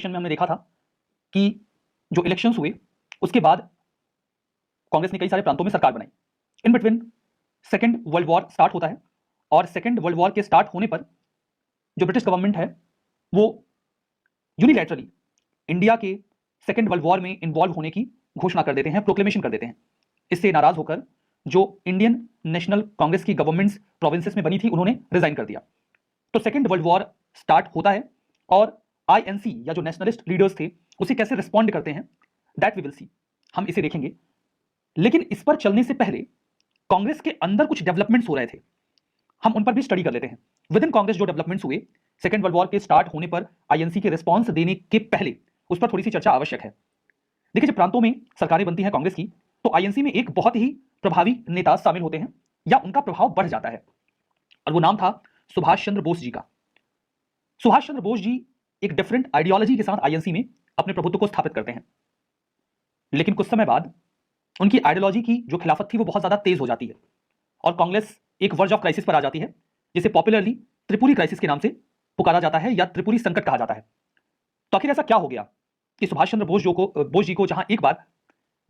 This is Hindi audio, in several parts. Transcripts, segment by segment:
सेशन में हमने देखा था कि जो इलेक्शंस हुए उसके बाद कांग्रेस ने कई सारे प्रांतों में सरकार बनाई। In between second world war start होता है और सेकेंड वर्ल्ड वॉर के स्टार्ट होने पर जो ब्रिटिश गवर्नमेंट है वो यूनिलैटरली इंडिया के सेकेंड वर्ल्ड वॉर में इन्वॉल्व होने की घोषणा कर देते हैं, प्रोक्लेमेशन कर देते हैं। इससे नाराज होकर जो इंडियन नेशनल कांग्रेस की गवर्नमेंट्स प्रोविंसेस में बनी थी उन्होंने रिजाइन कर दिया। तो सेकेंड वर्ल्ड वॉर स्टार्ट होता है और आईएनसी या जो नेशनलिस्ट लीडर्स थे उसे कैसे रिस्पॉन्ड करते हैं दैट वी विल सी, हम इसे देखेंगे। लेकिन इस पर चलने से पहले कांग्रेस के अंदर कुछ डेवलपमेंट्स हो रहे थे, हम उन पर भी स्टडी कर लेते हैं। विद इन कांग्रेस जो डेवलपमेंट्स हुए सेकेंड वर्ल्ड वॉर के स्टार्ट होने पर आईएनसी के रिस्पॉन्स देने के पहले उस पर थोड़ी सी चर्चा आवश्यक है। देखिए, जब प्रांतों में सरकारें बनती हैं कांग्रेस की तो आईएनसी में एक बहुत ही प्रभावी नेता शामिल होते हैं या उनका प्रभाव बढ़ जाता है और वो नाम था सुभाष चंद्र बोस जी का। सुभाष चंद्र बोस जी एक डिफरेंट आइडियोलॉजी के साथ आईएनसी में अपने प्रभुत्व को स्थापित करते हैं, लेकिन कुछ समय बाद उनकी आइडियोलॉजी की जो खिलाफत थी वो बहुत ज्यादा तेज हो जाती है और कांग्रेस एक वर्ज ऑफ क्राइसिस पर आ जाती है, जिसे पॉपुलरली त्रिपुरी क्राइसिस के नाम से पुकारा जाता है या त्रिपुरी संकट कहा जाता है। तो आखिर ऐसा क्या हो गया कि सुभाष चंद्र बोस जी को जहां एक बार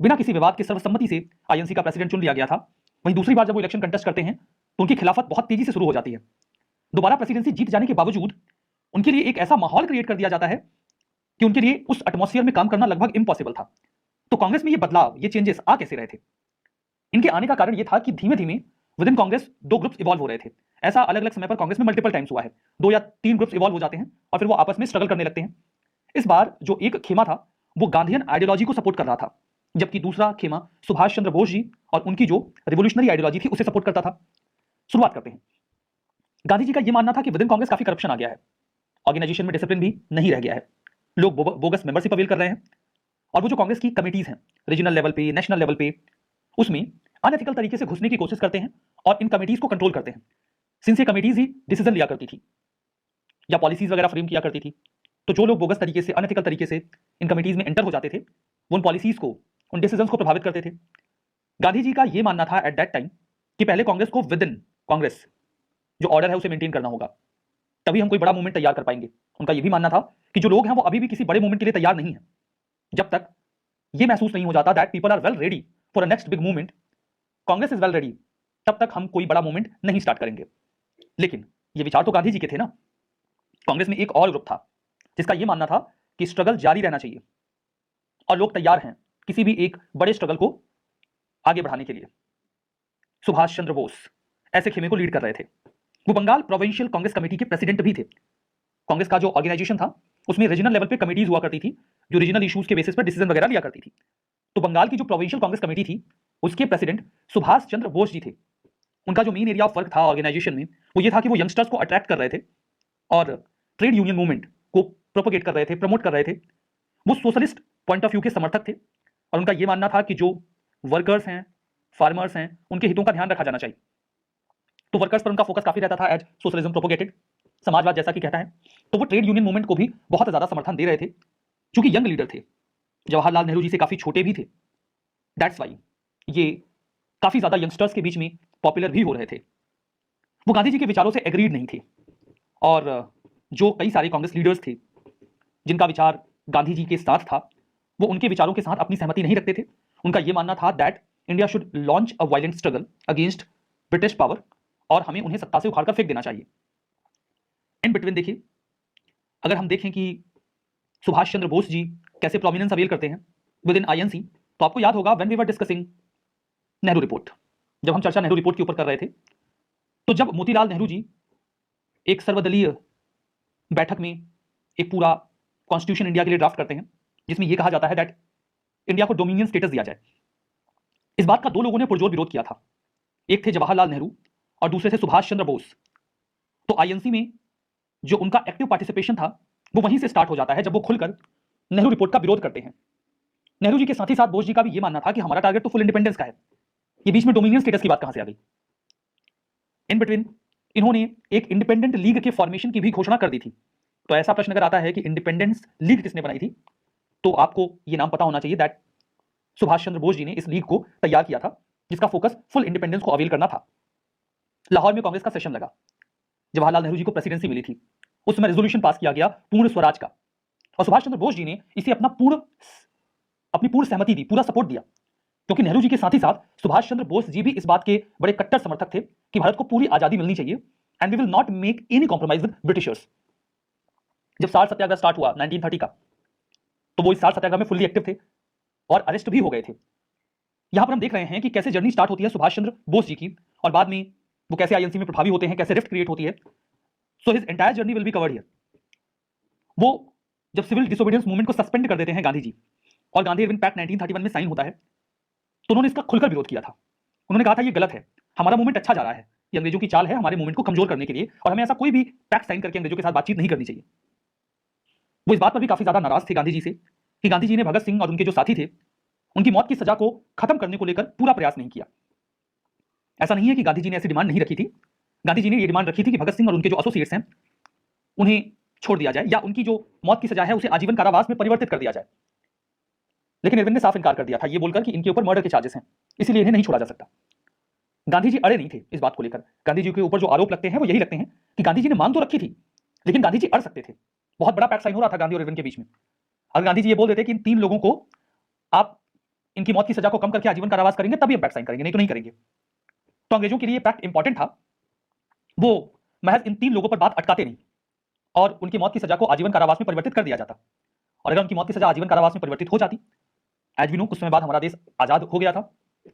बिना किसी विवाद के सर्वसम्मति से आईएनसी का प्रेसिडेंट चुन लिया गया था, वहीं दूसरी बार जब वो इलेक्शन कंटेस्ट करते हैं तो उनकी खिलाफत बहुत तेजी से शुरू हो जाती है। दोबारा प्रेसिडेंसी जीत जाने के बावजूद उनके लिए एक ऐसा माहौल क्रिएट कर दिया जाता है कि उनके लिए उस एटमॉस्फेयर में काम करना लगभग इम्पॉसिबल था। तो कांग्रेस में ये बदलाव, ये चेंजेस आ कैसे रहे थे? इनके आने का कारण ये था कि धीमे धीमे विद इन कांग्रेस दो ग्रुप्स इवॉल्व हो रहे थे। ऐसा अलग अलग समय पर कांग्रेस में मल्टीपल टाइम्स हुआ है, 2 या 3 ग्रुप्स इवॉल्व हो जाते हैं और फिर वो आपस में स्ट्रगल करने लगते हैं। इस बार जो एक खेमा था वो गांधीयन आइडियोलॉजी को सपोर्ट कर रहा था, जबकि दूसरा खेमा सुभाष चंद्र बोस जी और उनकी जो रिवोल्यूशनरी आइडियोलॉजी थी उसे सपोर्ट करता था। शुरुआत करते हैं। गांधी जी का यह मानना था कि विद इन कांग्रेस काफी करप्शन आ गया है, ऑर्गेनाइजेशन में डिसिप्लिन भी नहीं रह गया है, लोग बोगस मेंबरशिप अवेल कर रहे हैं और वो जो कांग्रेस की कमिटीज हैं रीजनल लेवल पे, नेशनल लेवल पे, उसमें अनएथिकल तरीके से घुसने की कोशिश करते हैं और इन कमिटीज को कंट्रोल करते हैं। सिंस ये कमिटीज ही डिसीजन लिया करती थी या पॉलिसीज वगैरह फ्रेम किया करती थी, तो जो लोग बोगस तरीके से, अनएथिकल तरीके से इन कमिटीज में एंटर हो जाते थे वो उन पॉलिसीज को, उन डिसीजंस को प्रभावित करते थे। गांधी जी का यह मानना था एट दैट टाइम कि पहले कांग्रेस को विद इन कांग्रेस जो ऑर्डर है उसे मेंटेन करना होगा, तभी हम कोई बड़ा मूवमेंट तैयार कर पाएंगे। उनका यह भी मानना था कि जो लोग हैं वो अभी भी किसी बड़े मूवमेंट के लिए तैयार नहीं है। जब तक ये महसूस नहीं हो जाता that people are well ready for a next big movement, Congress is well ready, तब तक हम कोई बड़ा मूवमेंट नहीं स्टार्ट करेंगे। लेकिन ये विचार तो गांधी जी के थे ना। कांग्रेस में एक और ग्रुप था जिसका यह मानना था कि स्ट्रगल जारी रहना चाहिए और लोग तैयार हैं किसी भी एक बड़े स्ट्रगल को आगे बढ़ाने के लिए। सुभाष चंद्र बोस ऐसे खेमे को लीड कर रहे थे। वो बंगाल प्रोविंशियल कांग्रेस कमेटी के प्रेसिडेंट भी थे। कांग्रेस का जो ऑर्गेनाइजेशन था उसमें रीजनल लेवल पे कमेटीज हुआ करती थी जो रीजनल इश्यूज के बेसिस पर डिसीजन वगैरह लिया करती थी। तो बंगाल की जो प्रोविंशियल कांग्रेस कमेटी थी उसके प्रेसिडेंट सुभाष चंद्र बोस जी थे। उनका जो मेन एरिया ऑफ वर्क था ऑर्गेनाइजेशन में वो ये था कि वो यंगस्टर्स को अट्रैक्ट कर रहे थे और ट्रेड यूनियन मूवमेंट को प्रोपोगेट कर रहे थे, प्रमोट कर रहे थे। वो सोशलिस्ट पॉइंट ऑफ व्यू के समर्थक थे और उनका यह मानना था कि जो वर्कर्स हैं, फार्मर्स हैं, उनके हितों का ध्यान रखा जाना चाहिए। तो वर्कर्स पर उनका फोकस काफी रहता था एज सोशलिज्म प्रोपोगेटेड, समाजवाद जैसा कि कहता है। तो वो ट्रेड यूनियन मूवमेंट को भी बहुत ज्यादा समर्थन दे रहे थे। क्योंकि यंग लीडर थे, जवाहरलाल नेहरू जी से काफी छोटे भी थे, दैट्स वाई ये काफी ज्यादा यंगस्टर्स के बीच में पॉपुलर भी हो रहे थे। वो गांधी जी के विचारों से एग्रीड नहीं थे और जो कई सारे कांग्रेस लीडर्स थे जिनका विचार गांधी जी के साथ था वो उनके विचारों के साथ अपनी सहमति नहीं रखते थे। उनका यह मानना था that India should launch a violent struggle against British power और हमें उन्हें सत्ता से उखाड़कर फेंक देना चाहिए। इन बिटवीन देखिए, अगर हम देखें कि सुभाष चंद्र बोस जी कैसे प्रोमिनेंस अवेल करते हैं विद इन आईएनसी, तो आपको याद होगा when we were discussing Nehru report, जब हम चर्चा नेहरू रिपोर्ट के ऊपर कर रहे थे, तो जब मोतीलाल नेहरू जी एक सर्वदलीय बैठक में एक पूरा कॉन्स्टिट्यूशन इंडिया के लिए ड्राफ्ट करते हैं जिसमें यह कहा जाता है दैट इंडिया को डोमिनियन स्टेटस दिया जाए। इस बात का दो लोगों ने पुरजोर विरोध किया था, एक थे जवाहरलाल नेहरू और दूसरे थे सुभाष चंद्र बोस। तो आईएनसी में जो उनका एक्टिव पार्टिसिपेशन था वो वहीं से स्टार्ट हो जाता है जब वो खुलकर नेहरू रिपोर्ट का विरोध करते हैं। नेहरू जी के साथ ही साथ बोस जी का भी यह मानना था कि हमारा टारगेट तो फुल इंडिपेंडेंस का है, ये बीच में डोमिनियन स्टेटस की बात कहां से आ गई। इन बिटवीन इन्होंने एक इंडिपेंडेंट लीग के फॉर्मेशन की भी घोषणा कर दी थी। तो ऐसा प्रश्न अगर आता है कि इंडिपेंडेंस लीग किसने बनाई थी, तो आपको यह नाम पता होना चाहिए दैट सुभाष चंद्र बोस जी ने इस लीग को तैयार किया था जिसका फोकस फुल इंडिपेंडेंस को अवेल करना था। लाहौर में कांग्रेस का सेशन लगा, जवाहरलाल नेहरू जी को प्रेसिडेंसी मिली थी, उस समय रेजोल्यूशन पास किया गया पूर्ण स्वराज का। और सुभाष चंद्र बोस जी ने इसे अपनी पूर्ण सहमति दी, पूरा सपोर्ट दिया, क्योंकि नेहरू जी के साथ ही साथ सुभाष चंद्र बोस जी भी इस बात के बड़े कट्टर समर्थक थे कि भारत को पूरी आजादी मिलनी चाहिए and we will not make any compromise with Britishers. जब साल्ट सत्याग्रह स्टार्ट हुआ 1930 का, तो वो इस साल्ट सत्याग्रह में फुल्ली एक्टिव थे और अरेस्ट भी हो गए थे। यहां पर हम देख रहे हैं कि कैसे जर्नी स्टार्ट होती है सुभाष चंद्र बोस जी की, और बाद में वो कैसे आईएनसी में प्रभावी होते हैं, कैसे रिफ्ट क्रिएट होती है। So his entire journey will be covered here. वो जब सिविल डिसोबीडियंस मूवमेंट को सस्पेंड कर देते हैं गांधी जी, और गांधी इरविन पैक्ट 1931 में साइन होता है, तो उन्होंने इसका खुलकर विरोध किया था। उन्होंने कहा था ये गलत है, हमारा मूवमेंट अच्छा जा रहा है, ये अंग्रेजों की चाल है हमारे मूवमेंट को कमजोर करने के लिए, और हमें ऐसा कोई भी पैक्ट साइन करके अंग्रेजों के साथ बातचीत नहीं करनी चाहिए। वो इस बात पर भी काफी ज्यादा नाराज थे गांधी जी से कि गांधी जी ने भगत सिंह और उनके जो साथी थे उनकी मौत की सजा को खत्म करने को लेकर पूरा प्रयास नहीं किया। ऐसा नहीं है कि गांधी जी ने ऐसी डिमांड नहीं रखी थी, गांधी जी ने ये डिमांड रखी थी कि भगत सिंह और उनके जो एसोसिएट्स हैं उन्हें छोड़ दिया जाए, या उनकी जो मौत की सजा है उसे आजीवन कारावास में परिवर्तित कर दिया जाए। लेकिन इरविन ने साफ इनकार कर दिया था, ये बोलकर कि इनके ऊपर मर्डर के चार्जेस हैं, इसीलिए इन्हें नहीं छोड़ा जा सकता। गांधी जी अड़े नहीं थे इस बात को लेकर। गांधी जी के ऊपर जो आरोप लगते हैं वो यही लगते हैं कि गांधी जी ने मांग तो रखी थी, लेकिन गांधी जी अड़ सकते थे। बहुत बड़ा पैक्ट साइन हो रहा था गांधी और इरविन के बीच में। अगर गांधी जी ये बोल देते कि इन 3 लोगों को आप इनकी मौत की सजा को कम करके आजीवन कारावास करेंगे तभी हम पैक्ट साइन करेंगे, नहीं तो नहीं करेंगे। तो अंग्रेजों के लिए पैक्ट इंपॉर्टेंट था। वो महज इन 3 लोगों पर बात अटकाते नहीं और उनकी मौत की सजा को आजीवन कारावास में परिवर्तित कर दिया जाता। और अगर उनकी मौत की सजा आजीवन कारावास में परिवर्तित हो जाती, एज वी नो कुछ समय बाद हमारा देश आजाद हो गया था,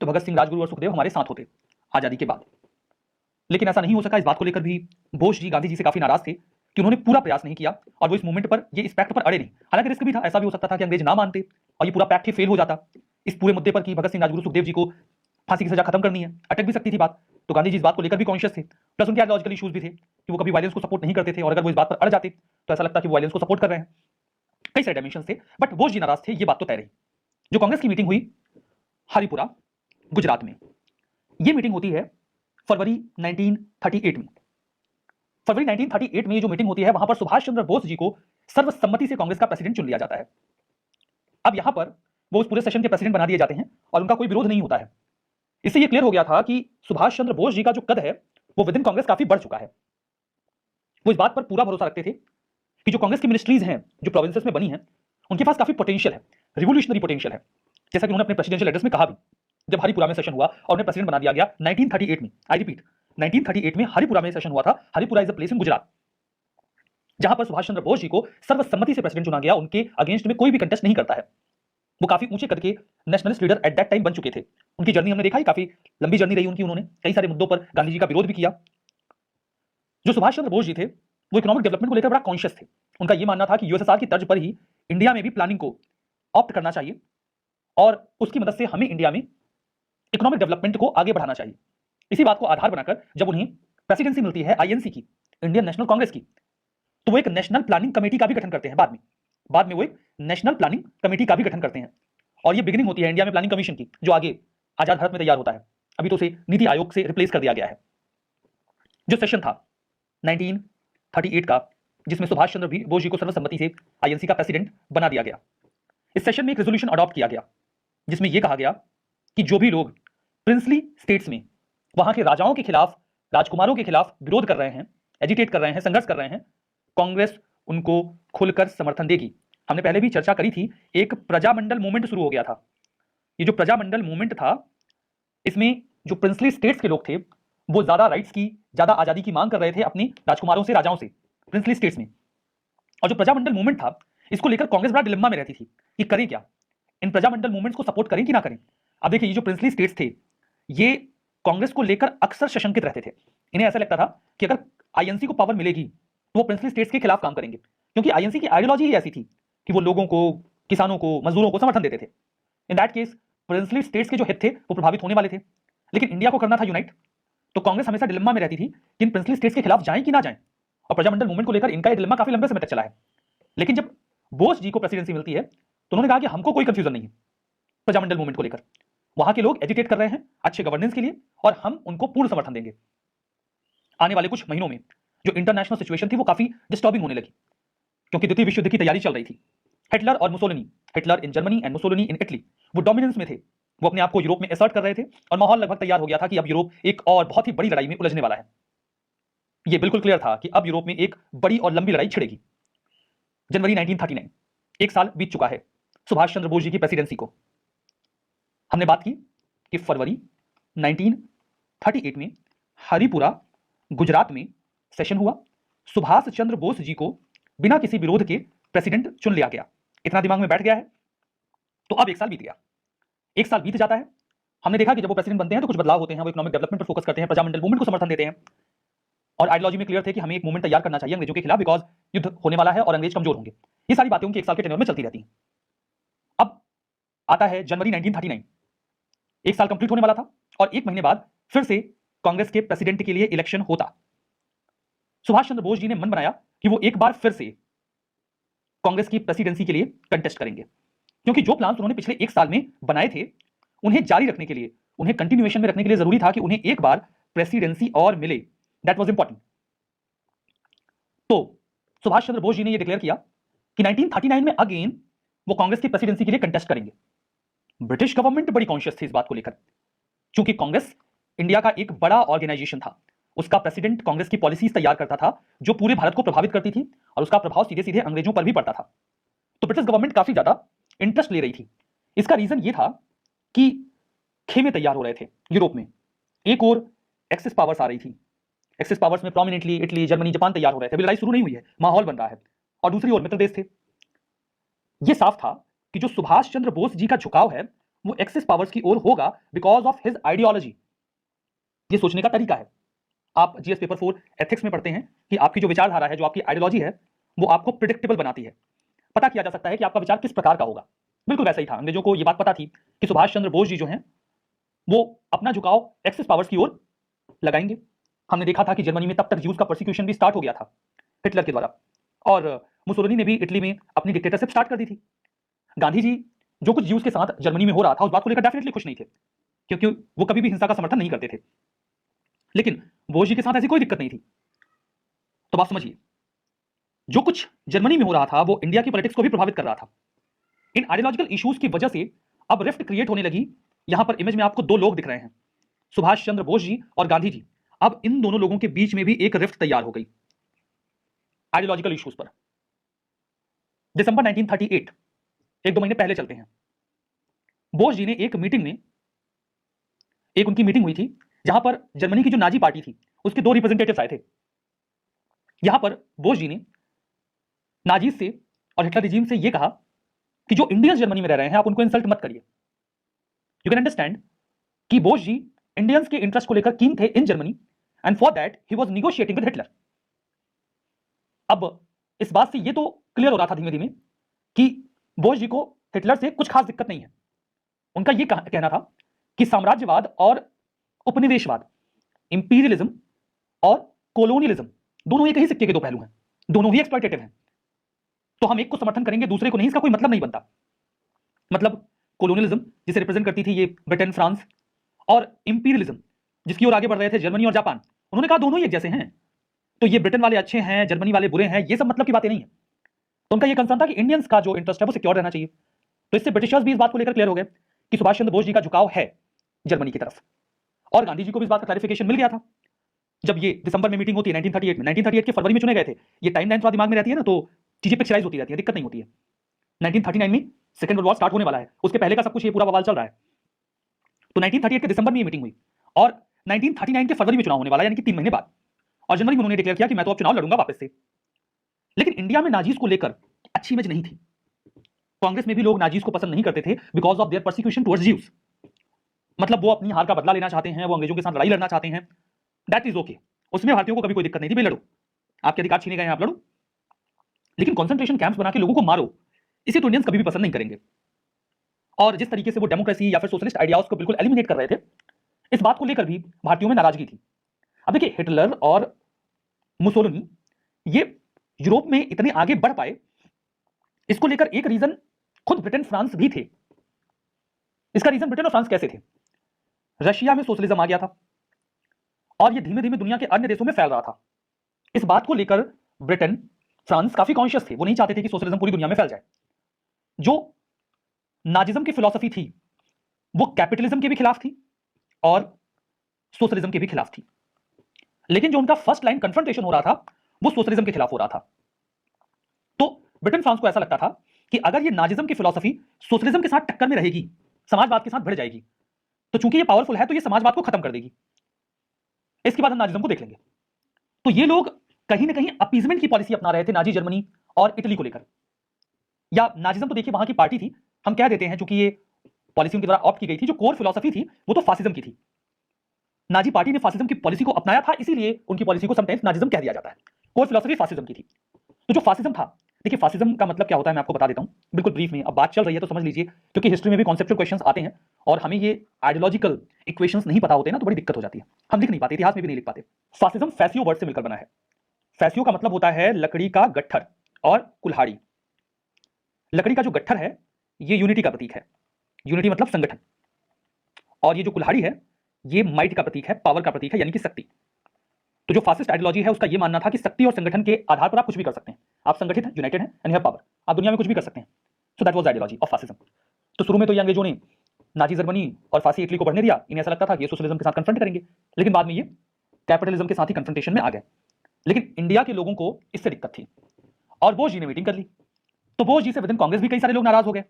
तो भगत सिंह, राजगुरु और सुखदेव हमारे साथ होते आजादी के बाद। लेकिन ऐसा नहीं हो सका। इस बात को लेकर भी बोस जी गांधी जी से काफी नाराज थे कि उन्होंने पूरा प्रयास नहीं किया और वो इस मूवमेंट पर, इस पैक्ट पर अड़े नहीं। हालांकि रिस्क भी था, ऐसा भी हो सकता था कि अंग्रेज ना मानते और ये पूरा पैक्ट ही फेल हो जाता इस पूरे मुद्दे पर कि भगत सिंह, राजगुरु, सुखदेव जी को फांसी की सजा खत्म करनी है। अटक भी सकती थी बात। तो गांधी जी इस बात को लेकर भी कॉन्शियस थे। प्लस उनके आइडियोलॉजिकल इश्यूज भी थे कि वो कभी वायलेंस को सपोर्ट नहीं करते थे, और अगर वो इस बात पर अड़ जाते तो ऐसा लगता कि वो वायलेंस को सपोर्ट कर रहे हैं। कई सारे डायमेंशंस थे, बट बोस जी नाराज थे, ये बात तो तय रही। जो कांग्रेस की मीटिंग हुई हरिपुरा, गुजरात में, ये मीटिंग होती है फरवरी 1938 में। फरवरी 1938 में ये जो मीटिंग होती है, वहां पर सुभाष चंद्र बोस जी को सर्वसम्मति से कांग्रेस का प्रेसिडेंट चुन लिया जाता है। अब यहां पर वो उस पूरे सेशन के प्रेसिडेंट बना दिए जाते हैं और उनका कोई विरोध नहीं होता है। इससे ये क्लियर हो गया था कि सुभाष चंद्र बोस जी का जो कद है वो विद इन कांग्रेस काफी बढ़ चुका है। वो इस बात पर पूरा भरोसा रखते थे कि जो कांग्रेस की मिनिस्ट्रीज हैं, जो प्रोविंसेस में बनी हैं, उनके पास काफी पोटेंशियल है, रिवोल्यूशनरी पोटेंशियल है। जैसा कि उन्होंने अपने प्रेसिडेंशियल एड्रेस में कहा भी, जब हरिपुरा में सेशन हुआ और उन्हें प्रेसिडेंट बना दिया गया 1938 में। आई रिपीट, 1938 में हरिपुरा में सेशन हुआ था। Haripura is a place in Gujarat जहां पर सुभाष चंद्र बोस जी को सर्वसम्मति से प्रेसिडेंट चुना गया। उनके अगेंस्ट में कोई भी कंटेस्ट नहीं करता है। वो काफी ऊंचे कद के nationalist leader at that time बन चुके थे। उनकी जर्नी हमने देखा है, काफी लंबी जर्नी रही उनकी। उन्होंने कई सारे मुद्दों पर गांधी जी का विरोध भी किया। जो सुभाष चंद्र बोस जी थे वो इकोनॉमिक डेवलपमेंट को लेकर बड़ा कॉन्शियस थे। उनका यह मानना था कि यूएसएसआर की तर्ज पर ही इंडिया में भी प्लानिंग को ऑप्ट करना चाहिए और उसकी मदद से हमें इंडिया में इकोनॉमिक डेवलपमेंट को आगे बढ़ाना चाहिए। इसी बात को आधार बनाकर जब उन्हें प्रेसिडेंसी मिलती है आईएनसी की, इंडियन नेशनल कांग्रेस की, तो वो एक नेशनल प्लानिंग कमेटी का भी गठन करते हैं। बाद में वो एक नेशनल प्लानिंग कमेटी का भी गठन करते हैं और ये बिगिनिंग होती है इंडिया में प्लानिंग कमीशन की, जो आगे आजाद भारत में तैयार होता है। अभी तो उसे नीति आयोग से रिप्लेस कर दिया गया है। जो सेशन था 1938 का, जिसमें सुभाष चंद्र बोस जी को सर्वसम्मति से आईएनसी का प्रेसिडेंट बना दिया गया, इस सेशन में एक रेजोल्यूशन अडॉप्ट किया गया जिसमें यह कहा गया कि जो भी लोग प्रिंसली स्टेट्स में वहां के राजाओं के खिलाफ, राजकुमारों के खिलाफ विरोध कर रहे हैं, एजिटेट कर रहे हैं, संघर्ष कर रहे हैं, कांग्रेस उनको खुलकर समर्थन देगी। हमने पहले भी चर्चा करी थी, एक प्रजामंडल मूवमेंट शुरू हो गया था। ये जो प्रजामंडल मूवमेंट था, इसमें जो प्रिंसली स्टेट्स के लोग थे वो ज्यादा राइट्स की, ज्यादा आजादी की मांग कर रहे थे अपने राजकुमारों से, राजाओं से, प्रिंसली स्टेट्स में। और जो प्रजामंडल मूवमेंट था, इसको लेकर कांग्रेस बड़ा डिलेमा में रहती थी कि करें क्या, इन प्रजामंडल मूवमेंट्स को सपोर्ट करें कि ना करें। अब देखिए, ये जो प्रिंसली स्टेट्स थे ये कांग्रेस को लेकर अक्सर सशंकित रहते थे। इन्हें ऐसा लगता था कि अगर आईएनसी को पावर मिलेगी तो वो प्रिंसली स्टेट्स के खिलाफ काम करेंगे, क्योंकि आईएनसी की आइडियोलॉजी ही ऐसी थी कि वो लोगों को, किसानों को, मजदूरों को समर्थन देते थे। In that case princely states के जो हित थे वो प्रभावित होने वाले थे। लेकिन इंडिया को करना था यूनाइट, तो कांग्रेस हमेशा डिलेमा में रहती थी कि इन प्रिंसली स्टेट्स के खिलाफ जाएं कि ना जाएं। और प्रजामंडल मूवमेंट को लेकर इनका ये डिलेमा काफी लंबे समय तक चला है। लेकिन जब बोस जी को प्रेसिडेंसी मिलती है तो उन्होंने कहा कि हमको कोई कंफ्यूजन नहीं है प्रजामंडल मूवमेंट को लेकर। वहां के लोग एजिटेट कर रहे हैं अच्छे गवर्नेंस के लिए और हम उनको पूर्ण समर्थन देंगे। आने वाले कुछ महीनों में जो इंटरनेशनल सिचुएशन थी वो काफी डिस्टर्बिंग होने लगी, क्योंकि द्वितीय विश्व युद्ध की तैयारी चल रही थी। हिटलर और Mussolini, Hitler in Germany and Mussolini in Italy, वो डोमिनेंस में थे। वो अपने आप को यूरोप में असर्ट कर रहे थे और माहौल लगभग तैयार हो गया था कि अब यूरोप एक और बहुत ही बड़ी लड़ाई में उलझने वाला है। ये बिल्कुल क्लियर था कि अब यूरोप में एक बड़ी और लंबी लड़ाई छिड़ेगी। जनवरी 1939 एक साल बीत चुका है सुभाष चंद्र बोस जी की प्रेसिडेंसी को। हमने बात की कि फरवरी 1938 में हरिपुरा गुजरात में सेशन हुआ, सुभाष चंद्र बोस जी को बिना किसी विरोध के प्रेसिडेंट चुन लिया गया। इतना दिमाग में बैठ गया है। तो अब एक साल बीत गया, एक साल बीत जाता है। हमने देखा कि जब वो प्रेसिडेंट बनते हैं तो कुछ बदलाव होते हैं, वो इकोनॉमिक डेवलपमेंट पर फोकस करते हैं, प्रजामंडल मूवमेंट को समर्थन देते हैं और आइडियोलॉजी में क्लियर थे कि हमें एक मूवमेंट तैयार करना चाहिए अंग्रेजों के खिलाफ, बिकॉज युद्ध होने वाला है और अंग्रेज कमजोर होंगे। ये सारी बातें उनके एक साल के टेन्योर में चलती रहती हैं। अब आता है जनवरी 1939, एक साल कंप्लीट होने वाला था और एक महीने बाद फिर से कांग्रेस के प्रेसिडेंट के लिए इलेक्शन होता। सुभाष चंद्र बोस जी ने मन बनाया कि वो एक बार फिर से कांग्रेस की प्रेसिडेंसी के लिए कंटेस्ट करेंगे, क्योंकि जो प्लान्स उन्होंने पिछले एक साल में बनाए थे उन्हें जारी रखने के लिए, उन्हें कंटिन्यूएशन में रखने के लिए जरूरी था कि उन्हें एक बार प्रेसिडेंसी और मिले। That was important. तो सुभाष चंद्र बोस जी ने यह डिक्लेयर किया कि 1939 में अगेन वो कांग्रेस की प्रेसिडेंसी के लिए कंटेस्ट करेंगे। ब्रिटिश गवर्नमेंट बड़ी कॉन्शियस थी इस बात को लेकर, क्योंकि कांग्रेस इंडिया का एक बड़ा ऑर्गेनाइजेशन था। उसका प्रेसिडेंट कांग्रेस की पॉलिसीज तैयार करता था जो पूरे भारत को प्रभावित करती थी और उसका प्रभाव सीधे सीधे अंग्रेजों पर भी पड़ता था। तो ब्रिटिश गवर्नमेंट काफी ज्यादा इंटरेस्ट ले रही थी। इसका रीजन ये था कि खेमे तैयार हो रहे थे यूरोप में। एक और एक्सिस पावर्स आ रही थी, एक्सिस पावर्स में प्रोमिनेंटली इटली, जर्मनी, जापान तैयार हो रहे थे। अभी लड़ाई शुरू नहीं हुई है, माहौल बन रहा है। और दूसरी ओर मित्र देश थे। यह साफ था कि जो सुभाष चंद्र बोस जी का झुकाव है वो एक्सिस पावर्स की ओर होगा बिकॉज ऑफ हिज आइडियोलॉजी। ये सोचने का तरीका है। आप जीएस पेपर 4 एथिक्स में पढ़ते हैं कि आपकी जो विचारधारा है, जो आपकी आइडियोलॉजी है, वो आपको प्रिडिक्टेबल बनाती है। पता किया जा सकता है कि आपका विचार किस प्रकार का होगा। बिल्कुल वैसा ही था। अंग्रेजों को यह बात पता थी कि सुभाष चंद्र बोस जी जो हैं वो अपना झुकाव एक्सिस पावर्स की ओर लगाएंगे। हमने देखा था कि जर्मनी में तब तक ज्यूज का प्रोसिक्यूशन भी स्टार्ट हो गया था हिटलर के द्वारा, और मुसोलिनी ने भी इटली में अपनी डिक्टेटरशिप स्टार्ट कर दी थी। गांधी जी जो कुछ ज्यूज के साथ जर्मनी में हो रहा था उस बात को लेकर डेफिनेटली खुश नहीं थे, क्योंकि वो कभी भी हिंसा का समर्थन नहीं करते थे। लेकिन बोस जी के साथ ऐसी कोई दिक्कत नहीं थी। तो बात समझिए, जो कुछ जर्मनी में हो रहा था वो इंडिया की पॉलिटिक्स को भी प्रभावित कर रहा था। इन आइडियोलॉजिकल इश्यूज की वजह से अब रिफ्ट क्रिएट होने लगी। यहां पर इमेज में आपको दो लोग दिख रहे हैं, सुभाष चंद्र बोस जी और गांधी जी। अब इन दोनों लोगों के बीच में भी एक रिफ्ट तैयार हो गई आइडियोलॉजिकल इश्यूज पर। दिसंबर 1938, एक दो महीने पहले चलते हैं। बोस जी ने एक मीटिंग में, एक उनकी मीटिंग हुई थी जहां पर जर्मनी की जो नाजी पार्टी थी उसके दो रिप्रेजेंटेटिव्स आए थे। यहां पर बोस जी ने नाजीज से और हिटलर रिजीम से यह कहा कि जो इंडियंस जर्मनी में रह रहे हैं आप उनको इंसल्ट मत करिए। यू कैन अंडरस्टैंड कि बोस जी इंडियंस के इंटरेस्ट को लेकर कीन थे in Germany, and for that he was negotiating with Hitler. अब इस बात से यह तो क्लियर हो रहा था धीमे धीमे कि बोस जी को हिटलर से कुछ खास दिक्कत नहीं है। उनका यह कहना था कि साम्राज्यवाद और उपनिवेशवाद, इंपीरियलिज्म और कोलोनियलिज्म दोनों एक ही सिक्के के दो पहलू हैं, दोनों ही एक्सप्लॉयटेटिव हैं। तो हम एक को समर्थन करेंगे दूसरे को नहीं, इसका कोई मतलब नहीं बनता। मतलब कोलोनियलिज्म जिसे रिप्रेजेंट करती थी ये ब्रिटेन, फ्रांस, और इंपीरियलिज्म जिसकी ओर आगे बढ़ रहे थे जर्मनी और जापान, उन्होंने कहा दोनों ही एक जैसे हैं। तो ये ब्रिटेन वाले अच्छे हैं, जर्मनी वाले बुरे हैं, ये सब मतलब की बातें नहीं है। तो उनका ये कंसर्न था कि इंडियंस का जो इंटरेस्ट है वो सिक्योर रहना चाहिए। तो इससे ब्रिटिशर्स भी इस बात को लेकर क्लियर हो गए कि सुभाष चंद्र बोस जी का झुकाव है जर्मनी की तरफ, और गांधी जी को भी इस बात का क्लैरिफिकेशन मिल गया था। जब ये दिसंबर में मीटिंग होती है 1938 में, 1938 के फरवरी में चुने गए थे। ये टाइम लाइन थोड़ा दिमाग में रहती है ना, तो चीजें पिक्चराइज होती रहती है, दिक्कत नहीं होती है। 1939 में सेकंड वर्ल्ड वॉर स्टार्ट होने वाला है, उसके पहले का सब कुछ ये पूरा बवाल चल रहा है। तो 1938 के दिसंबर में ये मीटिंग हुई और 1939 के फरवरी में चुनाव होने वाला है, यानी कि 3 महीने बाद। और जनवरी में उन्होंने डिक्लेयर किया कि मैं तो अब चुनाव लड़ूंगा वापस से। लेकिन इंडिया में नाजीज को लेकर अच्छी इमेज नहीं थी। कांग्रेस में भी लोग नाजीज को पसंद नहीं करते थे because of their persecution towards Jews. मतलब वो अपनी हार का बदला लेना चाहते हैं, वो अंग्रेजों के साथ लड़ाई लड़ना चाहते हैं। दैट इज ओके, उसमें भारतीयों को कभी कोई दिक्कत नहीं थी, भाई लड़ो, आपके अधिकार छीने गए हैं, आप लड़ो। लेकिन कॉन्सेंट्रेशन कैंप्स बना के लोगों को मारो, इसे तो इंडियंस कभी भी पसंद नहीं करेंगे। और जिस तरीके से वो डेमोक्रेसी या फिर सोशलिस्ट आइडियाज को बिल्कुल एलिमिनेट कर रहे थे, इस बात को लेकर भी भारतीयों में नाराजगी थी। अब देखिए, हिटलर और मुसोलिनी ये यूरोप में इतने आगे बढ़ पाए, इसको लेकर एक रीजन खुद ब्रिटेन, फ्रांस भी थे। इसका रीजन ब्रिटेन और फ्रांस कैसे थे? रशिया में सोशलिज्म आ गया था और ये धीमे धीमे दुनिया के अन्य देशों में फैल रहा था। इस बात को लेकर ब्रिटेन, फ्रांस काफी कॉन्शियस थे। वो नहीं चाहते थे कि सोशलिज्म पूरी दुनिया में फैल जाए। जो नाजिज्म की फिलॉसफी थी वो कैपिटलिज्म के भी खिलाफ थी और सोशलिज्म के भी खिलाफ थी। लेकिन जो उनका फर्स्ट लाइन कन्फ्रंटेशन हो रहा था वो सोशलिज्म के खिलाफ हो रहा था। तो ब्रिटेन, फ्रांस को ऐसा लगता था कि अगर ये नाजिज्म की फिलॉसफी सोशलिज्म के साथ टक्कर में रहेगी, समाजवाद के साथ भिड़ जाएगी, तो चूंकि ये पावरफुल है तो ये समाजवाद को खत्म कर देगी। इसके बाद हम नाजिज्म को देख लेंगे। तो ये लोग कहीं ना कहीं अपीजमेंट की पॉलिसी अपना रहे थे नाजी जर्मनी और इटली को लेकर। या नाजिज्म तो देखिए वहां की पार्टी थी, हम कह देते हैं, चूंकि ये पॉलिसी उनके द्वारा ऑप्ट की गई थी, जो कोर फिलॉसफी थी वो तो फासिज्म की थी। नाजी पार्टी ने फासिज्म की पॉलिसी को अपनाया था, इसीलिए उनकी पॉलिसी को समटाइम्स नाजिज्म कह दिया जाता है। कोर फिलॉसफी फासिज्म की थी। तो जो फासिज्म था, देखिए फासिज्म का मतलब क्या होता है मैं आपको बता देता हूं बिल्कुल ब्रीफ में। अब बात चल रही है तो समझ लीजिए, क्योंकि हिस्ट्री में भी कॉन्सेप्चुअल क्वेश्चंस आते हैं और हमें ये आइडियोलॉजिकल इक्वेशंस नहीं पता होते ना, तो बड़ी दिक्कत हो जाती है, हम लिख नहीं पाते, इतिहास में भी नहीं लिख पाते। फासिज्म फैसियो वर्ड से मिलकर बना है। फैसियो का मतलब होता है लकड़ी का गट्ठर और कुल्हाड़ी। लकड़ी का जो गट्ठर है ये यूनिटी का प्रतीक है, यूनिटी मतलब संगठन, और ये जो कुल्हाड़ी है ये माइट का प्रतीक है, पावर का प्रतीक है, यानी कि शक्ति। तो जो फासिस्ट आइडियोलॉजी है उसका ये मानना था कि शक्ति और संगठन के आधार पर आप कुछ भी कर सकते हैं, आप संगठित हैं, यूनाइटेड हैं एंड हैव पावर, आप दुनिया में कुछ भी कर सकते हैं। So that was ideology of fascism. तो शुरू में तो ये अंग्रेजों ने नाजी जर्मनी और फासी इटली को बढ़ने दिया, इन्हें ऐसा लगता था कि ये सोशलिज्म के साथ कन्फ्रंट करेंगे, लेकिन बाद में ये कैपिटलिज्म के साथ ही कन्फ्रंटेशन में आ गए। लेकिन इंडिया के लोगों को इससे दिक्कत थी और बोस जी ने मीटिंग कर ली। तो बोस जी से विद इन कांग्रेस भी कई सारे लोग नाराज हो गए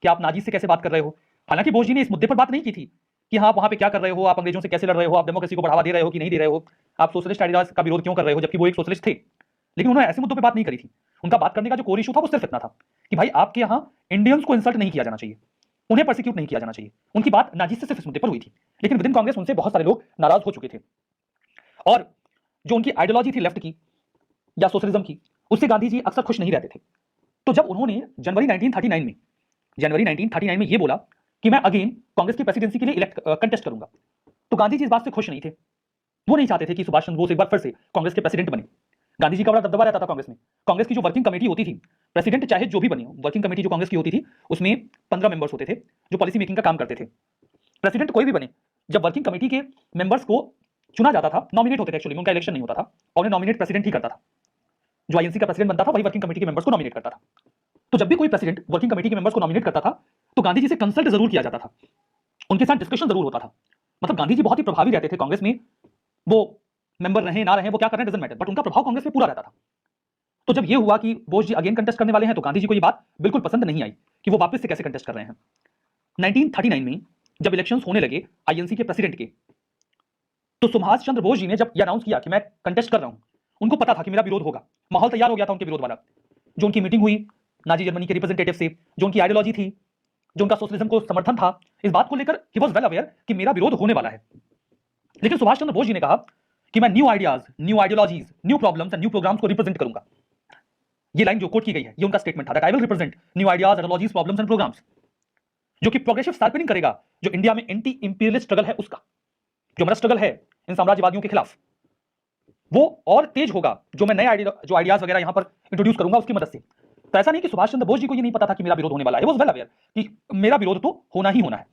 कि आप नाजी से कैसे बात कर रहे हो। हालांकि बोस जी ने इस मुद्दे पर बात नहीं की थी कि हाँ आप वहां पे क्या कर रहे हो, आप अंग्रेजों से कैसे लड़ रहे हो, आप डेमोक्रेसी को बढ़ावा दे रहे हो कि नहीं दे रहे हो, आप सोशलिस्ट आइडियाज का विरोध क्यों कर रहे हो, जबकि वो एक सोशलिस्ट थे। लेकिन उन्होंने ऐसे मुद्दों पर बात नहीं करी थी। उनका बात करने का जो कोर इशू था वो सिर्फ इतना था कि भाई आपके यहाँ इंडियंस को इंसल्ट नहीं किया जाना चाहिए, उन्हें प्रोसिक्यूट नहीं किया जाना चाहिए। उनकी बात नाजी से सिर्फ इस मुद्दे पर हुई थी। लेकिन विद इन कांग्रेस उनसे बहुत सारे लोग नाराज हो चुके थे और जो उनकी आइडियोलॉजी थी लेफ्ट की या सोशलिज्म की, उससे गांधी जी अक्सर खुश नहीं रहते थे। तो जब उन्होंने जनवरी 1939 में ये बोला कि मैं अगेन कांग्रेस की प्रेसिडेंसी के लिए कंटेस्ट करूंगा, तो गांधी जी इस बात से खुश नहीं थे। वो नहीं चाहते थे कि सुभाष चंद्र बोस एक बार फिर से कांग्रेस के प्रेसिडेंट बने। गांधी जी का बड़ा दबदबा रहता था कांग्रेस में। कांग्रेस की जो वर्किंग कमेटी होती थी, प्रेसिडेंट चाहे जो भी बने, वर्किंग कमेटी जो कांग्रेस की होती थी उसमें 15 मेंबर्स होते थे जो पॉलिसी मेकिंग का काम करते थे। प्रेसिडेंट कोई भी बने, जब वर्किंग कमेटी के मेंबर्स को चुना जाता था, नॉमिनेट होते थे एक्चुअली, उनका इलेक्शन नहीं होता था और उन्हें नॉमिनेट प्रेसिडेंट ही करता था। जो आईएनसी का प्रेसिडेंट बनता था वही वर्किंग कमेटी के मेंबर्स को नॉमिनेट करता था। तो जब भी कोई प्रेसिडेंट वर्किंग कमेटी के मेंबर्स को नॉमिनेट करता था तो गांधी जी से कंसल्ट जरूर किया जाता था, उनके साथ डिस्कशन जरूर होता था। मतलब गांधी जी बहुत ही प्रभावी रहते थे कांग्रेस में, वो मेंबर रहे ना रहे, वो क्या कर रहे हैं डजंट मैटर, बट उनका प्रभाव कांग्रेस में पूरा रहता था। तो जब ये हुआ कि बोस जी अगेन कंटेस्ट करने वाले हैं तो गांधी जी को ये बात बिल्कुल पसंद नहीं आई कि वो वापस से कैसे कंटेस्ट कर रहे हैं। 1939 में जब इलेक्शंस होने लगे आईएनसी के प्रेसिडेंट के, तो सुभाष चंद्र बोस जी ने जब ये अनाउंस किया कि मैं कंटेस्ट कर रहा हूं, उनको पता था कि मेरा विरोध होगा, माहौल तैयार हो गया था उनके विरोध वाला। जो उनकी मीटिंग हुई नाजी जर्मनी के रिप्रेजेंटेटिव से, जो उनकी आइडियोलॉजी थी, जो उनका सोशलिज्म को समर्थन था, इस बात को लेकर ही वाज वेल अवेयर कि मेरा विरोध होने वाला है। लेकिन सुभाष चंद्र बोस जी ने कहा कि मैं new ideas, new ideologies, new problems and new programs को रिप्रेजेंट करूंगा। ये लाइन जो कोट की गई है ये उनका स्टेटमेंट था, that I will represent new ideas, ideologies, problems and programs, जो कि प्रोग्रेसिव शार्पनिंग करेगा जो इंडिया में एंटी इंपीरियलिस्ट स्ट्रगल है उसका, जो मेरा स्ट्रगल है इन साम्राज्यवादियों के खिलाफ, वो और तेज होगा जो मैं नए जो आइडियाज वगैरह यहां पर इंट्रोड्यूस करूंगा उसकी मदद से। तो ऐसा नहीं कि सुभाष चंद्र बोस जी को ये नहीं पता था कि मेरा विरोध होने वाला है, वो वेल अवेयर कि मेरा विरोध तो होना ही होना है।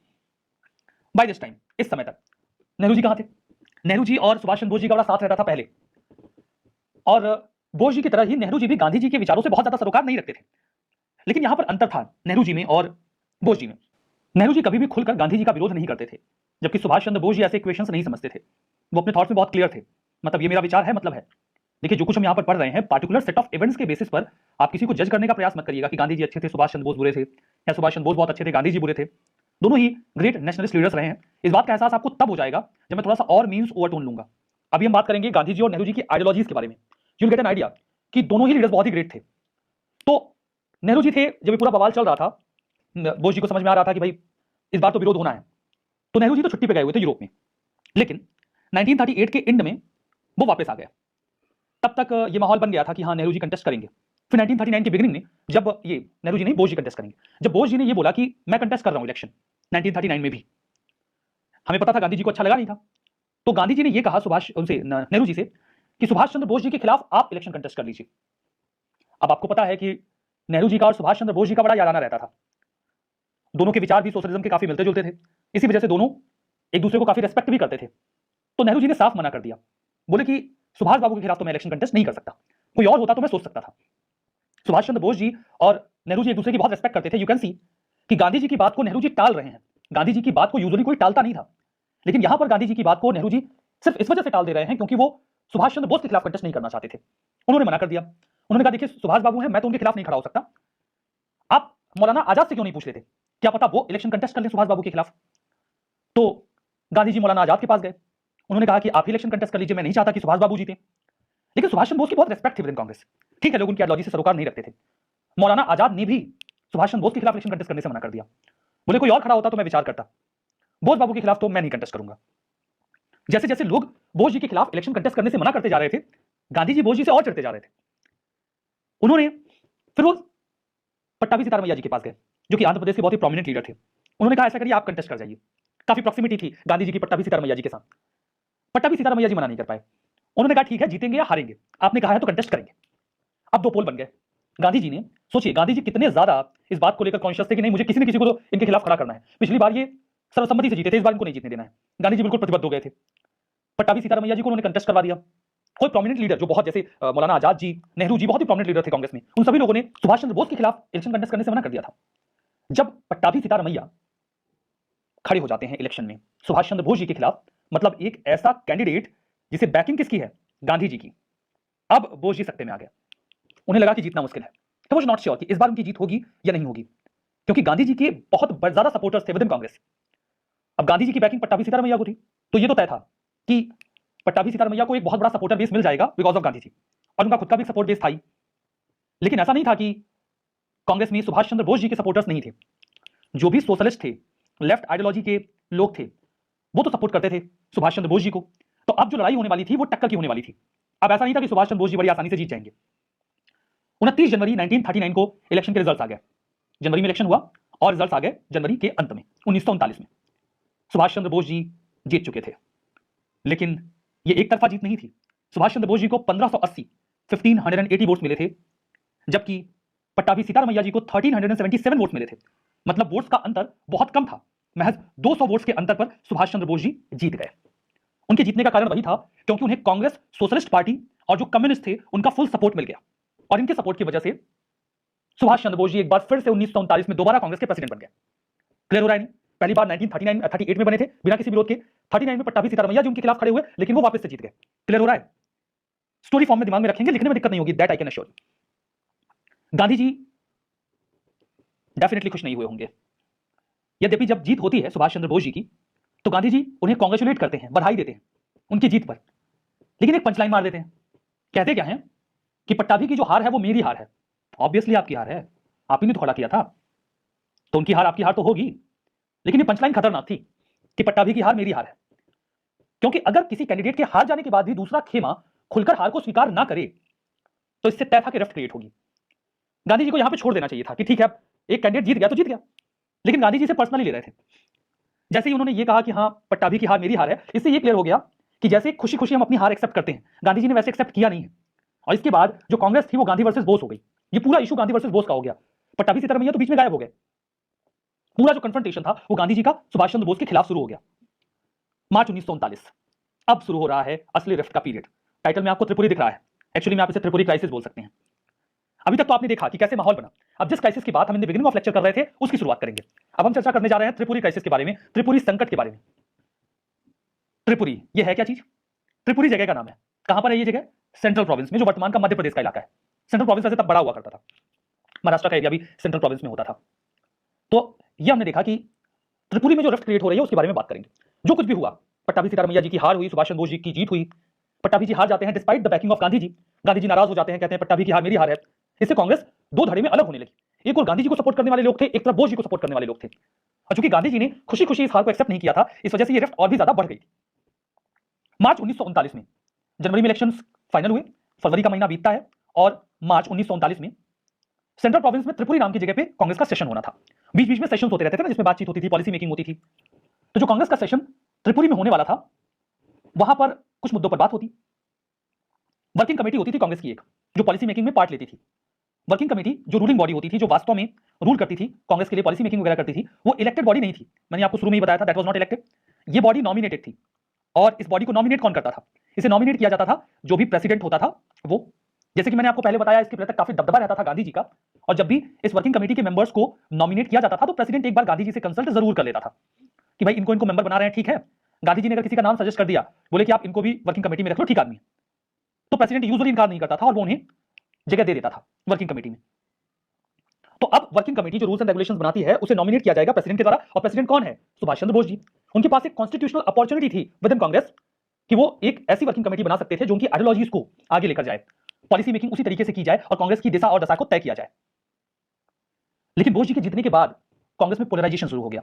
बाय दिस टाइम, इस समय तक नेहरू जी कहां थे? नेहरू जी और सुभाष चंद्र बोस जी का बड़ा साथ रहता था पहले, और बोस जी की तरह ही नेहरू जी भी गांधी जी के विचारों से बहुत ज्यादा सरोकार नहीं रखते थे। लेकिन यहां पर अंतर था नेहरू जी में और बोस जी में। नेहरू जी कभी भी खुलकर गांधी जी का विरोध नहीं करते थे, जबकि सुभाष चंद्र बोस जी ऐसे इक्वेशंस नहीं समझते थे। वो अपने थॉट्स में बहुत क्लियर थे, मतलब ये मेरा विचार है, मतलब है। देखिए जो कुछ हम यहां पर पढ़ रहे हैं पार्टिकुलर सेट ऑफ इवेंट्स के बेसिस पर आप किसी को जज करने का प्रयास मत करिएगा कि गांधी जी अच्छे थे, सुभाष चंद्र बोस बुरे थे, या सुभाष चंद्र बोस बहुत अच्छे थे, गांधी जी बुरे थे। दोनों ही ग्रेट नेशनलिस्ट लीडर्स रहे हैं। इस बात का एहसास आपको तब हो जाएगा जब मैं थोड़ा सा और मीन्स ओवरटोन लूंगा। अभी हम बात करेंगे गांधी जी और नेहरू जी की आइडियोलॉजीज के बारे में। You will get an idea कि दोनों ही लीडर्स बहुत ही ग्रेट थे। तो नेहरू जी थे, जब ये पूरा बवाल चल रहा था, बोस जी को समझ में आ रहा था कि भाई इस बार तो विरोध होना है, तो नेहरू जी तो छुट्टी पे गए हुए थे यूरोप में। लेकिन 1938 के एंड में वो वापस आ गया। तब तक ये माहौल बन गया था कि हाँ नेहरू जी कंटेस्ट करेंगे। फिर 1939 के बिगिनिंग में जब ये नेहरू जी नहीं बोस जी कंटेस्ट करेंगे, जब बोस जी ने ये बोला कि मैं कंटेस्ट कर रहा हूं इलेक्शन 1939 में भी, हमें पता था गांधी जी को अच्छा लगा नहीं था। तो गांधी जी ने ये कहा सुभाष उनसे नेहरू जी से कि सुभाष चंद्र बोस जी के खिलाफ आप इलेक्शन कंटेस्ट कर लीजिए। अब आपको पता है कि नेहरू जी का और सुभाष चंद्र बोस जी का बड़ा याराना रहता था। दोनों के विचार भी सोशलिज्म के काफी मिलते जुलते थे, इसी वजह से दोनों एक दूसरे को काफी रेस्पेक्ट भी करते थे। तो नेहरू जी ने साफ मना कर दिया, बोले कि सुभाष बाबू के खिलाफ तो मैं इलेक्शन कंटेस्ट नहीं कर सकता, कोई और होता तो मैं सोच सकता था। सुभाष चंद्र बोस जी और नेहरू जी एक दूसरे की बहुत रेस्पेक्ट करते थे। यू कैन सी कि गांधी जी की बात को नेहरू जी टाल रहे हैं। गांधी जी की बात को यूजुअली कोई टालता नहीं था, लेकिन यहां पर गांधी जी की बात को नेहरू जी सिर्फ इस वजह से टाल दे रहे हैं क्योंकि वो सुभाष चंद्र बोस के खिलाफ कंटेस्ट नहीं करना चाहते थे। उन्होंने मना कर दिया। उन्होंने कहा देखिए सुभाष बाबू हैं, मैं तो उनके खिलाफ नहीं खड़ा हो सकता, आप मौलाना आजाद से क्यों नहीं पूछ लेते, क्या पता वो इलेक्शन कंटेस्ट कर ले सुभाष बाबू के खिलाफ। तो गांधी जी मौलाना आजाद के पास गए, उन्होंने कहा कि आप ही इलेक्शन कंटेस्ट कर लीजिए, मैं नहीं चाहता कि सुभाष बाबू जीते। लेकिन सुभाष चंद्र बोस की बहुत रेस्पेक्ट थी विद इन कांग्रेस। ठीक है, लोग उनकी आइडियोलॉजी से सरोकार नहीं रखते थे। मौलाना आजाद ने भी सुभाष चंद्र बोस के खिलाफ इलेक्शन कंटेस्ट करने से मना कर दिया। बोले कोई और खड़ा होता तो मैं विचार करता, बोस बाबू के खिलाफ तो मैं नहीं कंटेस्ट करूंगा। जैसे जैसे लोग बोस जी के खिलाफ इलेक्शन कंटेस्ट करने से मना करते जा रहे थे, गांधी जी बोस जी से और चढ़ते जा रहे थे। उन्होंने फिर वो पट्टाभी सीतारामैया जी के पास गए, जो कि आंध्र प्रदेश के बहुत ही प्रोमिनेंट लीडर थे। उन्होंने कहा ऐसा करिए, आप कंटेस्ट कर जाइए। काफी प्रॉक्सिमिटी थी गांधी जी की पट्टाभी सीतारामैया जी के साथ। पट्टाभी सीतारामैया जी मना नहीं कर पाए। उन्होंने कहा ठीक है, जीतेंगे या हारेंगे, आपने कहा है तो कंटेस्ट करेंगे। अब दो पोल बन गए। गांधी जी ने, सोचिए गांधी जी कितने ज्यादा इस बात को लेकर कॉन्शियस थे कि नहीं मुझे किसी न किसी को तो इनके खिलाफ खड़ा करना है। पिछली बार ये सर्वसम्मति से जीते थे, इस बार इनको नहीं जीतने देना है। गांधी जी बिल्कुल प्रतिबद्ध हो गए थे। पट्टाभी सीतारामैया जी को उन्होंने कंटेस्ट करवा दिया। कोई प्रोमिनेंट लीडर जो बहुत, जैसे मौलाना आजाद जी, नेहरू जी, बहुत ही प्रोमिनेंट लीडर थे कांग्रेस में, उन सभी लोगों ने सुभाष चंद्र बोस के खिलाफ इलेक्शन कंटेस्ट करने से मना कर दिया था। जब पट्टाभी सीतारामैया खड़े हो जाते हैं इलेक्शन में सुभाष चंद्र बोस जी के खिलाफ, मतलब एक ऐसा कैंडिडेट जिसे बैकिंग किसकी है, गांधी जी की, अब बोस जी सत्ते में आ गए। उन्हें लगा कि जीतना मुश्किल है। तो वो नॉट श्योर कि इस बार उनकी जीत होगी या नहीं होगी, क्योंकि गांधी जी के बहुत ज्यादा सपोर्टर्स थे विद इन कांग्रेस। अब गांधी जी की बैकिंग पट्टाभी सीतारामैया को थी, तो ये तो तय था कि पट्टाभी सीतारामैया को एक बहुत बड़ा सपोर्टर बेस मिल जाएगा बिकॉज ऑफ गांधी जी, और उनका खुद का भी सपोर्ट बेस था ही। लेकिन ऐसा नहीं था कि कांग्रेस में सुभाष चंद्र बोस जी के सपोर्टर्स नहीं थे। जो भी सोशलिस्ट थे, लेफ्ट आइडियोलॉजी के लोग थे, वो तो सपोर्ट करते थे सुभाष चंद्र बोस जी को। तो अब जो लड़ाई होने वाली थी वो टक्कर की होने वाली थी। अब ऐसा नहीं था कि सुभाष चंद्र बोस जी बड़ी आसानी से जीत जाएंगे। 29 जनवरी 1939 को इलेक्शन के रिजल्ट आ गए। जनवरी में इलेक्शन हुआ और रिजल्ट आ गए जनवरी के अंत में 1939 में। सुभाष चंद्र बोस जी जीत चुके थे, लेकिन ये एक तरफा जीत नहीं थी। सुभाष चंद्र बोस जी को 1580 वोट्स मिले थे, जबकि पट्टाभी सीतारामैया जी को 1377 वोट्स मिले थे। मतलब वोट्स का अंतर बहुत कम था, महज 200 वोट्स के अंतर पर सुभाष चंद्र बोस जी जीत गए। उनके जीतने का कारण वही था क्योंकि उन्हें कांग्रेस, सोशलिस्ट पार्टी और जो कम्युनिस्ट थे उनका फुल सपोर्ट मिल गया, और इनके सपोर्ट की वजह से सुभाष चंद्र बोस जी एक बार फिर से 1939 में दोबारा कांग्रेस के प्रेसिडेंट बन गए। क्लियर हो रहा है नहीं? पहली बार 1938 में बने थे बिना किसी विरोध के, 39 में पट्टाभी सीतारामैया जी उनके खिलाफ खड़े हुए, लेकिन वो वापस से जीत गए। क्लियर हो रहा है? स्टोरी फॉर्म में दिमाग में रखेंगे, लिखने में दिक्कत नहीं होगी, that I can assure you. Gandhi ji definitely खुश नहीं हुए होंगे। यद्यपि जब जीत होती है सुभाष चंद्र बोस जी की, तो गांधी जी उन्हें कांग्रेचुलेट करते हैं, बधाई देते हैं उनकी जीत पर, लेकिन एक पंचलाइन मार देते हैं। कहते क्या है कि पट्टाभी की जो हार है वो मेरी हार है। ऑब्वियसली आपकी हार है, आप ही ने तो खड़ा किया था, तो उनकी हार आपकी हार तो होगी। लेकिन ये पंचलाइन खतरनाक थी कि पट्टाभी की हार मेरी हार है, क्योंकि अगर किसी कैंडिडेट के हार जाने के बाद भी दूसरा खेमा खुलकर हार को स्वीकार ना करे तो इससे तय था कि रफ्ट क्रिएट होगी। गांधी जी को यहां पे छोड़ देना चाहिए था कि ठीक है, एक कैंडिडेट जीत गया तो जीत गया, लेकिन गांधी जी से पर्सनली ले रहे थे। जैसे ही उन्होंने ये कहा कि हाँ पट्टाभी की हार मेरी हार है, इससे ये क्लियर हो गया कि जैसे खुशी खुशी हम अपनी हार एक्सेप्ट करते हैं, गांधी जी ने वैसे एक्सेप्ट किया नहीं है। और इसके बाद जो कांग्रेस थी वो गांधी वर्सेस बोस हो गई। ये पूरा इशू गांधी वर्सेस बोस का हो गया। पट्टाभी सीतारामैया तो बीच में गायब हो गए। पूरा जो कन्फ्रंटेशन था वो गांधी जी का सुभाष चंद्र बोस के खिलाफ शुरू हो गया। मार्च 1939 अब शुरू हो रहा है असली रिफ्ट का पीरियड। टाइटल में आपको त्रिपुरी दिख रहा है, एक्चुअली में आप इसे त्रिपुरी क्राइसिस बोल सकते हैं। अभी तक तो आपने देखा कि कैसे माहौल बना। अब जिस क्राइसिस की बात हम in the beginning of lecture कर रहे थे उसकी शुरुआत करेंगे। अब हम चर्चा करने जा रहे हैं त्रिपुरी क्राइसिस के बारे में, त्रिपुरी संकट के बारे में। त्रिपुरी ये है क्या चीज? त्रिपुरी जगह का नाम है। कहां पर है ये जगह? सेंट्रल प्रोविंस में, जो वर्तमान का मध्य प्रदेश का इलाका है। सेंट्रल प्रोविंस वैसे तब बड़ा हुआ करता था, महाराष्ट्र का एरिया भी सेंट्रल प्रोविंस में होता था। तो ये हमने देखा कि त्रिपुरी में जो रिफ्ट क्रिएट हो रही है उसके बारे में बात करेंगे। जो कुछ भी हुआ, पट्टाभी सीतारामैया जी की हार हुई, सुभाष चंद्र बोस जी की जीत हुई। पट्टाभी जी हार जाते हैं despite the backing of Gandhi ji. Gandhi ji नाराज हो जाते हैं, कहते हैं पट्टाभी की हार मेरी हार है। इससे कांग्रेस दो धड़े में अलग होने लगी। एक और गांधी जी को सपोर्ट करने वाले लोग थे, एक तरफ बोस जी को सपोर्ट करने वाले लोग थे। और चूंकि गांधी जी ने खुशी खुशी इस हार को एक्सेप्ट नहीं किया था, इस वजह से ये रिफ्ट और भी ज्यादा बढ़ गई। मार्च 1939 में, जनवरी में इलेक्शंस फाइनल हुए, फरवरी का महीना बीतता है और मार्च 1939 में सेंट्रल प्रोविंस में त्रिपुरी नाम की जगह पे कांग्रेस का सेशन होना था। बीच बीच में सेशंस होते रहते थे ना, जिसमें बातचीत होती थी, पॉलिसी मेकिंग होती थी। तो जो कांग्रेस का सेशन त्रिपुरी में होने वाला था, वहां पर कुछ मुद्दों पर बात होती। वर्किंग कमेटी होती थी कांग्रेस की एक, जो पॉलिसी मेकिंग में पार्ट लेती थी। वर्किंग कमेटी जो रूलिंग बॉडी होती थी, जो वास्तव में रूल करती थी, कांग्रेस के लिए पॉलिसी मेकिंग वगैरह करती थी, वो इलेक्टेड बॉडी नहीं थी। मैंने आपको शुरू में ही बताया था, दैट वाज नॉट इलेक्टेड। ये बॉडी नॉमिनेटेड थी। और इस बॉडी को नॉमिनेट कौन करता था? इसे नॉमिनेट किया जाता था जो भी प्रेसिडेंट होता था वो। जैसे कि मैंने आपको पहले बताया, इसके प्रति काफी दबदबा रहता था गांधी जी का। और जब भी इस वर्किंग कमेटी के मेंबर्स को नॉमिनेट किया जाता था तो प्रेसिडेंट एक बार गांधी जी से कंसल्ट जरूर कर लेता था कि भाई इनको मेंबर बना रहे हैं, ठीक है। गांधी जी ने अगर किसी का नाम सजेस्ट कर दिया, बोले कि आप इनको भी वर्किंग कमेटी में रख लो, ठीक आदमी है, तो प्रेसिडेंट यूजुअली इनकार नहीं करता था और वो उन्हें जगह दे देता था वर्किंग कमेटी में। तो अब वर्किंग कमेटी जो रूल्स एंड रेगुलेशंस बनाती है उसे नॉमिनेट किया जाएगा प्रेसिडेंट के द्वारा, और प्रेसिडेंट कौन है? सुभाष चंद्र बोस जी। उनके पास एक कॉन्स्टिट्यूशनल अपॉर्चुनिटी थी विद इन कांग्रेस कि वो एक ऐसी वर्किंग कमेटी बना सकते थे जो उनकी आइडियोलॉजीज को आगे लेकर जाए, पॉलिसी मेकिंग उसी तरीके से की जाए और कांग्रेस की दिशा और दशा को तय किया जाए। लेकिन बोस जी के जीतने के बाद कांग्रेस में पोलराइजेशन शुरू हो गया।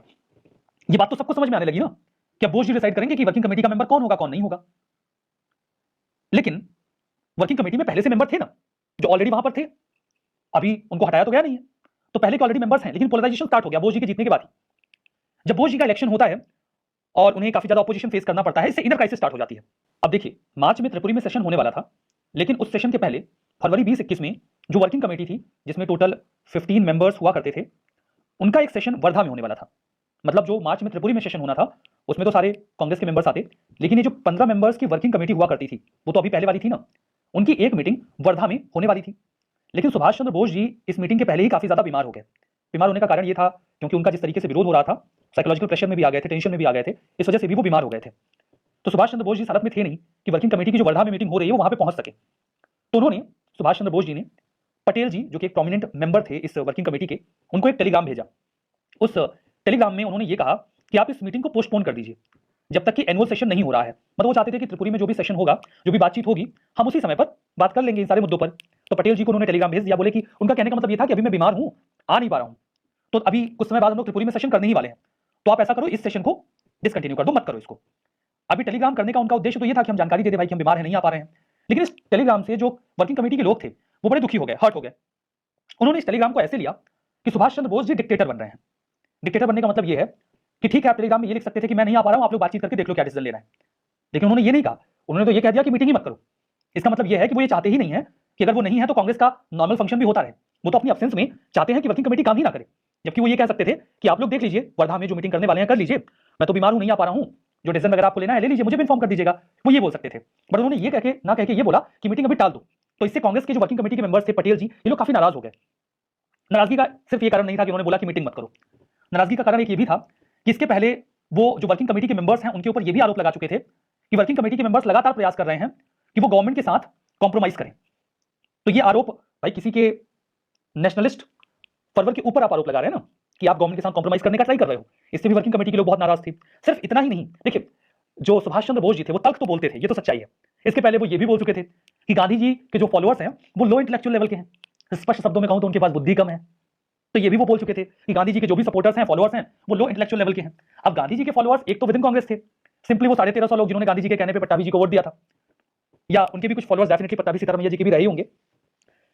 ये बात तो सबको समझ में आने लगी ना, क्या बोस जी डिसाइड करेंगे कि वर्किंग कमेटी का मेंबर कौन होगा कौन नहीं होगा। लेकिन वर्किंग कमेटी में पहले से मेंबर थे ना, जो ऑलरेडी वहां पर थे, अभी उनको हटाया तो गया नहीं है, तो पहले के ऑलरेडी मेंबर्स हैं। लेकिन पोलराइजेशन स्टार्ट हो गया बोस जी के जीतने के बाद ही। जब बोस जी का इलेक्शन होता है और उन्हें काफी ज्यादा ऑपोजिशन फेस करना पड़ता है, इससे इनर क्राइसिस स्टार्ट हो जाती है। अब देखिए, मार्च में त्रिपुरी में सेशन होने वाला था, लेकिन उस सेशन के पहले फरवरी 2021 में जो वर्किंग कमेटी थी जिसमें टोटल 15 मेंबर्स हुआ करते थे, उनका एक सेशन वर्धा में होने वाला था। मतलब जो मार्च में त्रिपुरी में सेशन होना था उसमें तो सारे कांग्रेस के मेंबर्स आते, लेकिन ये जो 15 मेंबर्स की वर्किंग कमेटी हुआ करती थी वो तो अभी पहले वाली थी ना, उनकी एक मीटिंग वर्धा में होने वाली थी। लेकिन सुभाष चंद्र बोस जी इस मीटिंग के पहले ही काफी ज्यादा बीमार हो गए। बीमार होने का कारण ये था क्योंकि उनका जिस तरीके से विरोध हो रहा था, साइकोलॉजिकल प्रेशर में भी आ गए थे, टेंशन में भी आ गए थे, इस वजह से भी वो बीमार हो गए थे। तो सुभाष चंद्र बोस जी इस हालत में थे नहीं कि वर्किंग कमेटी की जो वर्धा में मीटिंग हो रही है वो वहां पे पहुंच सके। तो उन्होंने, सुभाष चंद्र बोस जी ने पटेल जी जो कि एक प्रोमिनेंट मेंबर थे इस वर्किंग कमेटी के, उनको एक टेलीग्राम भेजा। उस टेलीग्राम में उन्होंने ये कहा कि आप इस मीटिंग को पोस्टपोन कर दीजिए जब तक कि एनुअल सेशन नहीं हो रहा है। मतलब वो चाहते थे कि त्रिपुरी में जो भी सेशन होगा, जो भी बातचीत होगी, हम उसी समय पर बात कर लेंगे इन सारे मुद्दों पर। तो पटेल जी को उन्होंने टेलीग्राम भेज दिया, बोले कि उनका कहने का मतलब ये था कि अभी मैं बीमार हूं, आ नहीं पा रहा हूं, तो अभी कुछ समय बाद हम लोग त्रिपुरी में सेशन करने ही वाले हैं, तो आप ऐसा करो इस सेशन को डिसकंटिन्यू कर दो, मत करो इसको। अभी टेलीग्राम करने का उनका उद्देश्य तो ये था कि हम जानकारी दे दे भाई कि हम बीमार हैं, नहीं आ पा रहे हैं। लेकिन इस टेलीग्राम से जो वर्किंग कमेटी के लोग थे वो बड़े दुखी हो गए, हर्ट हो गए। उन्होंने इस टेलीग्राम को ऐसे लिया कि सुभाष चंद्र बोस जी डिक्टेटर बन रहे हैं। डिक्टेटर बनने का मतलब ये है कि ठीक है, आप टेलीग्राम में ये लिख सकते थे कि मैं नहीं आ पा रहा हूं, आप लोग बातचीत करके देख लो क्या डिसीजन लेना है। लेकिन उन्होंने ये नहीं कहा, उन्होंने तो ये कह दिया कि मीटिंग ही मत करो। इसका मतलब ये है कि वो ये चाहते ही नहीं है कि अगर वो नहीं है तो कांग्रेस का नॉर्मल फंक्शन भी होता रहे। वो तो अपनी एब्सेंस में चाहते हैं कि वर्किंग कमेटी काम ही ना करे, जबकि वो ये कह सकते थे कि आप लोग देख लीजिए वर्धा में जो मीटिंग करने वाले हैं कर लीजिए, मैं तो बीमार हूं, नहीं आ पा रहा हूं, जो डिसीजन वगैरह आपको लेना है ले लीजिए, मुझे भी इन्फॉर्म कर दीजिएगा। वो ये बोल सकते थे, बट उन्होंने ये कह के ये बोला कि मीटिंग अभी टाल दो। तो इससे कांग्रेस के जो वर्किंग कमेटी के मेंबर्स थे, पटेल जी, ये लोग काफी नाराज हो गए। नाराजगी का सिर्फ ये कारण नहीं था कि उन्होंने बोला कि मीटिंग मत करो। नाराजगी का कारण एक ये भी था कि इसके पहले वो जो वर्किंग कमेटी के मेंबर्स हैं उनके ऊपर ये भी आरोप लगा चुके थे कि वर्किंग कमेटी के मेंबर्स लगातार प्रयास कर रहे हैं कि वो गवर्नमेंट के साथ कॉम्प्रोमाइज करें। तो ये आरोप भाई किसी के नेशनलिस्ट फर्वर के ऊपर आप आरोप लगा रहे हैं ना कि आप गवर्नमेंट के साथ कॉम्प्रोमाइज करने का ट्राई कर रहे हो। इससे भी वर्किंग कमेटी के लोग बहुत नाराज थे। सिर्फ इतना ही नहीं, देखिए जो सुभाष चंद्र बोस जी थे वो तर्क तो बोलते थे, ये तो सच्चाई है। इसके पहले वो ये भी बोल चुके थे कि गांधी जी के जो फॉलोअर्स हैं वो लो इंटेलेक्चुअल लेवल के हैं, स्पष्ट शब्दों में कहूं तो उनके पास बुद्धि कम है। तो ये भी वो बोल चुके थे कि गांधी जी के जो भी सपोर्टर्स हैं, फॉलोअर्स हैं, वो लो इंटेलेक्चुअल लेवल के हैं। अब गांधी जी के फॉलोअर्स एक तो विद इन कांग्रेस थे, सिंपली वो 1350 लोग जिन्होंने गांधी जी के कहने पे पट्टाभी जी को वोट दिया था, या उनके भी कुछ फॉलोअर्स डेफिनेटली पट्टाभी सीतारामैया जी के भी रहे होंगे।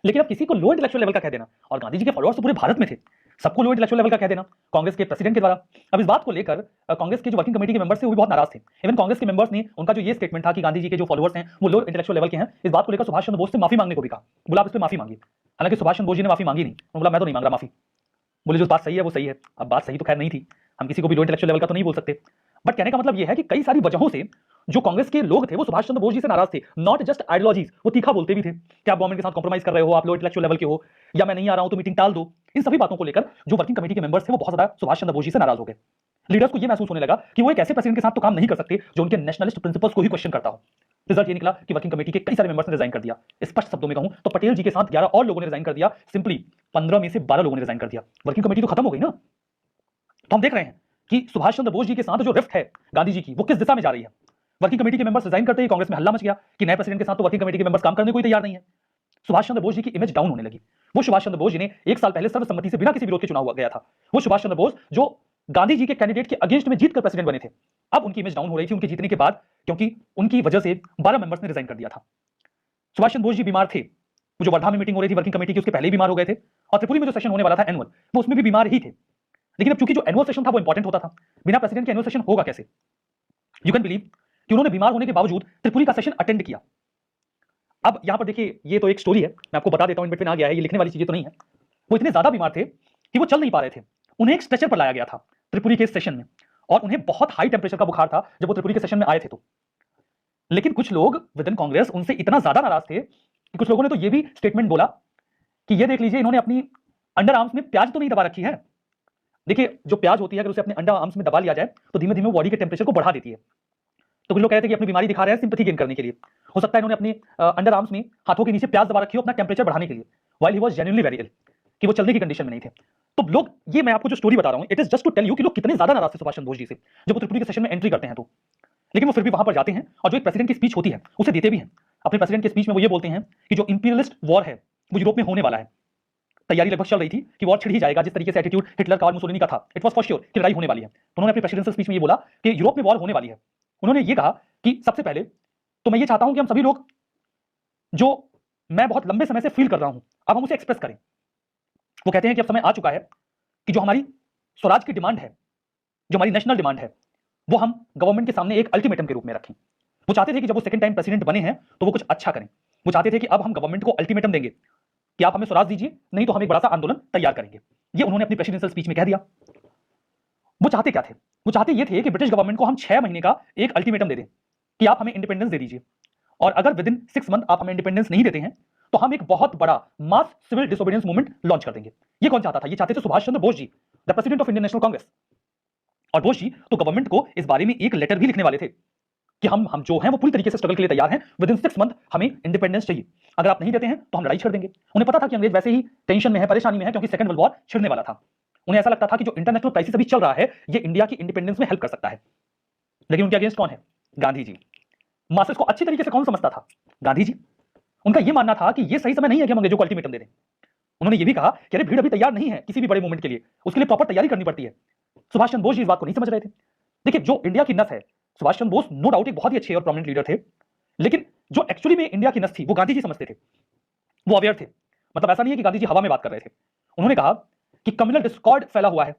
लेकिन अब किसी को लो इंटेलेक्चुअल लेवल का कह देना, और गांधी जी के फॉलोअर्स तो पूरे भारत में थे, सबको लो इंटेलेक्चुअल लेवल का कह देना कांग्रेस के प्रेसिडेंट के द्वारा। अब इस बात को लेकर कांग्रेस के जो वर्किंग कमेटी के मेंबर्स थे वो भी बहुत नाराज थे। इवन कांग्रेस के मेंबर्स ने, उनका जो ये स्टेटमेंट था कि गांधी जी के जो फॉलोअर्स हैं वो लो इंटेलेक्चुअल लेवल के हैं, इस बात को लेकर सुभाष चंद्र बोस से माफी मांगने को भी कहा। बोला आप इस पर माफी मांगिए। हालांकि सुभाष चंद्र बोस जी ने माफी मांगी नहीं, उन्होंने बोला मैं तो नहीं मांग रहा माफी। बोले जो बात सही है वो सही है। अब बात सही तो खैर नहीं थी, हम किसी को भी लो इंटेलेक्चुअल लेवल का तो नहीं बोल सकते, बट कहने का मतलब ये है कि कई सारी वजहों से जो कांग्रेस के लोग थे वो सुभाष चंद्र बोस जी से नाराज थे। नॉट जस्ट आइडियोलॉजीज, वो तीखा बोलते भी थे कि आप गवर्नमेंट के साथ कॉम्प्रोमाइज कर रहे हो, आप लो इंटेलेक्चुअल लेवल के हो, या मैं नहीं आ रहा हूं तो मीटिंग टाल दो। इन सभी बातों को लेकर जो वर्किंग कमेटी के मेंबर्स थे वो बहुत ज्यादा सुभाष चंद्र बोस जी से नाराज हो गए। लीडर्स को यह महसूस होने लगा कि वो एक ऐसे प्रेसिडेंट के साथ तो काम नहीं कर सकते जो उनके नेशनलिस्ट प्रिंसिपल्स को ही क्वेश्चन करता हो। रिजल्ट ये निकला कि वर्किंग कमेटी के कई सारे मेंबर्स ने रिजाइन कर दिया। स्पष्ट शब्दों में कहूं तो पटेल जी के साथ 11 और लोगों ने रिजाइन कर दिया। सिंपली 15 में से 12 लोगों ने रिजाइन कर दिया। वर्किंग कमेटी तो खत्म हो गई ना। तो हम देख रहे हैं कि सुभाष चंद्र बोस जी के साथ जो रिफ्ट है गांधी जी की, वो किस दिशा में जा रही है। वर्किंग कमेटी के मेंबर्स रिजाइन करते ही कांग्रेस में हल्ला मच गया कि नए प्रेसिडेंट के साथ तो वर्किंग कमेटी के मेंबर्स काम करने को ही तैयार नहीं है। सुभाष चंद्र बोस जी की इमेज डाउन होने लगी। वो सुभाष चंद्र बोस जी ने एक साल पहले सर्वसम्मति से बिना किसी विरोध के चुनाव हुआ गया था। वो सुभाष चंद्र बोस जो गांधी जी के कैंडिडेट के अगेंस्ट में जीतकर प्रेसिडेंट बने थे, अब उनकी इमेज डाउन हो रही थी उनके जीतने के बाद, क्योंकि उनकी वजह से 12 मेंबर्स ने रिजाइन कर दिया था। सुभाष चंद्र बोस जी बीमार थे, वो जो वर्धा में मीटिंग हो रही थी वर्किंग कमेटी की उसके पहले ही बीमार हो गए थे, और त्रिपुरी में जो सेशन होने वाला था एनुअल, वो उसमें भी बीमार ही थे। लेकिन अब चूंकि जो एनुअल सेशन था वो इंपॉर्टेंट होता था, बिना प्रेसिडेंट के एनुअल सेशन होगा कैसे। यू कैन बिलीव कि उन्होंने बीमार होने के बावजूद त्रिपुरी का सेशन अटेंड किया। अब यहां पर देखिए, ये तो एक स्टोरी है, मैं आपको बता देता हूं, इन बिटवीन आ गया है, ये लिखने वाली चीजें तो नहीं है। वो इतने ज्यादा बीमार थे कि वो चल नहीं पा रहे थे। उन्हें एक स्ट्रेचर पर लाया गया था त्रिपुरी के सेशन में, और उन्हें बहुत हाई टेंपरेचर का बुखार था जब वो त्रिपुरी के सेशन में आए थे। तो लेकिन कुछ लोग विद इन कांग्रेस उनसे इतना ज्यादा नाराज थे कि कुछ लोगों ने तो ये भी स्टेटमेंट बोला कि ये देख लीजिए, इन्होंने अपनी अंडर आर्म्स में प्याज तो नहीं दबा रखी है। देखिए, जो प्याज होती है अगर उसे अपने अंडर आर्म्स में दबा लिया जाए तो धीमे धीमे बॉडी के टेंपरेचर को बढ़ा देती है। तो कुछ लोग कहते हैं कि अपनी बीमारी दिखा रहे हैं सिंपैथी गेन करने के लिए। हो सकता है इन्होंने अपने अंडर आर्म्स में हाथों के नीचे प्याज दबा रखी हो अपना टेंपरेचर बढ़ाने के लिए, while he was genuinely very ill, कि वो चलने की कंडीशन में नहीं थे। तो लोग, ये मैं आपको जो स्टोरी बता रहा हूं, it is just to tell you कि लोग कितने ज्यादा नाराज थे सुभाष चंद्र बोस जी से जब वो त्रिपुरी के सेशन में एंट्री करते हैं तो। लेकिन वो फिर भी वहां पर जाते हैं और जो एक प्रेसिडेंट की स्पीच होती है उसे देते भी हैं। अपने प्रेसिडेंट की स्पीच में वो ये बोलते हैं कि जो इंपीरियलिस्ट वॉर है वो यूरोप में होने वाला है। तैयारी लगभग चल रही थी कि वॉर छिड़ ही जाएगा, जिस तरीके से एटीट्यूड हिटलर का और मुसोलिनी का था, इट वाज फॉर श्योर कि लड़ाई होने वाली है। तो उन्होंने अपनी प्रेसिडेंशियल स्पीच में ये बोला कि यूरोप में वॉर होने वाली है। उन्होंने ये कहा कि सबसे पहले तो मैं ये चाहता हूं कि हम सभी लोग, जो मैं बहुत लंबे समय से फील कर रहा हूं, अब हम उसे एक्सप्रेस करें। वो कहते हैं कि अब समय आ चुका है कि जो हमारी स्वराज की डिमांड है, जो हमारी नेशनल डिमांड है, वो हम गवर्नमेंट के सामने एक अल्टीमेटम के रूप में रखें। वो चाहते थे कि जब वो सेकंड टाइम प्रेसिडेंट बने हैं तो वो कुछ अच्छा करें। वो चाहते थे कि अब हम गवर्नमेंट को अल्टीमेटम देंगे कि आप हमें स्वराज दीजिए, नहीं तो हम एक बड़ा सा आंदोलन तैयार करेंगे। ये उन्होंने अपनी प्रेसिडेंशियल स्पीच में कह दिया। वो चाहते क्या थे? वो चाहते ये थे कि ब्रिटिश गवर्नमेंट को हम 6 महीने का एक अल्टीमेटम दे दें कि आप हमें इंडिपेंडेंस दे दीजिए, और अगर विद इन 6 मंथ आप हमें इंडिपेंडेंस नहीं देते हैं तो हम एक बहुत बड़ा mass civil disobedience movement launch कर देंगे। ये कौन चाहता था? ये चाहते थे Subhash Chandra Bose ji, the president of Indian National Congress. और बोस जी तो गवर्नमेंट को इस बारे में एक लेटर भी लिखने वाले थे कि हम जो हैं वो पूरी तरीके से स्ट्रगल के लिए तैयार हैं, विद इन 6 मंथ हमें इंडिपेंडेंस चाहिए, अगर आप नहीं देते हैं तो हम लड़ाई छेड़ देंगे। उन्हें पता था कि अंग्रेज वैसे ही टेंशन में है, परेशानी में है, क्योंकि सेकंड वर्ल्ड वॉर छिड़ने वाला था। उन्हें ऐसा लगता था कि जो इंटरनेशनल क्राइसिस अभी चल रहा है ये इंडिया की इंडिपेंडेंस में हेल्प कर सकता है। लेकिन उनके अगेंस्ट कौन है? गांधी जी। मासेस को अच्छी तरीके से कौन समझता था? गांधी जी। उनका यह मानना था कि यह सही समय नहीं है कि हम अंग्रेजों को अल्टीमेटम दे दें। उन्होंने यह भी कहा कि अरे भीड़ अभी तैयार नहीं है किसी भी बड़े मूवमेंट के लिए, उसके लिए प्रॉपर तैयारी करनी पड़ती है। सुभाष चंद्र बोस जी इस बात को नहीं समझ रहे थे। देखिए, जो इंडिया की नस है, सुभाष चंद्र बोस नो डाउट एक बहुत ही अच्छे और प्रोमिनेंट लीडर थे, लेकिन जो एक्चुअली में इंडिया की नस थी वो गांधी जी समझते थे, वो अवेयर थे। मतलब ऐसा नहीं है कि गांधी जी हवा में बात कर रहे थे। उन्होंने कहा कि कम्युनल डिस्कॉर्ड फैला हुआ है,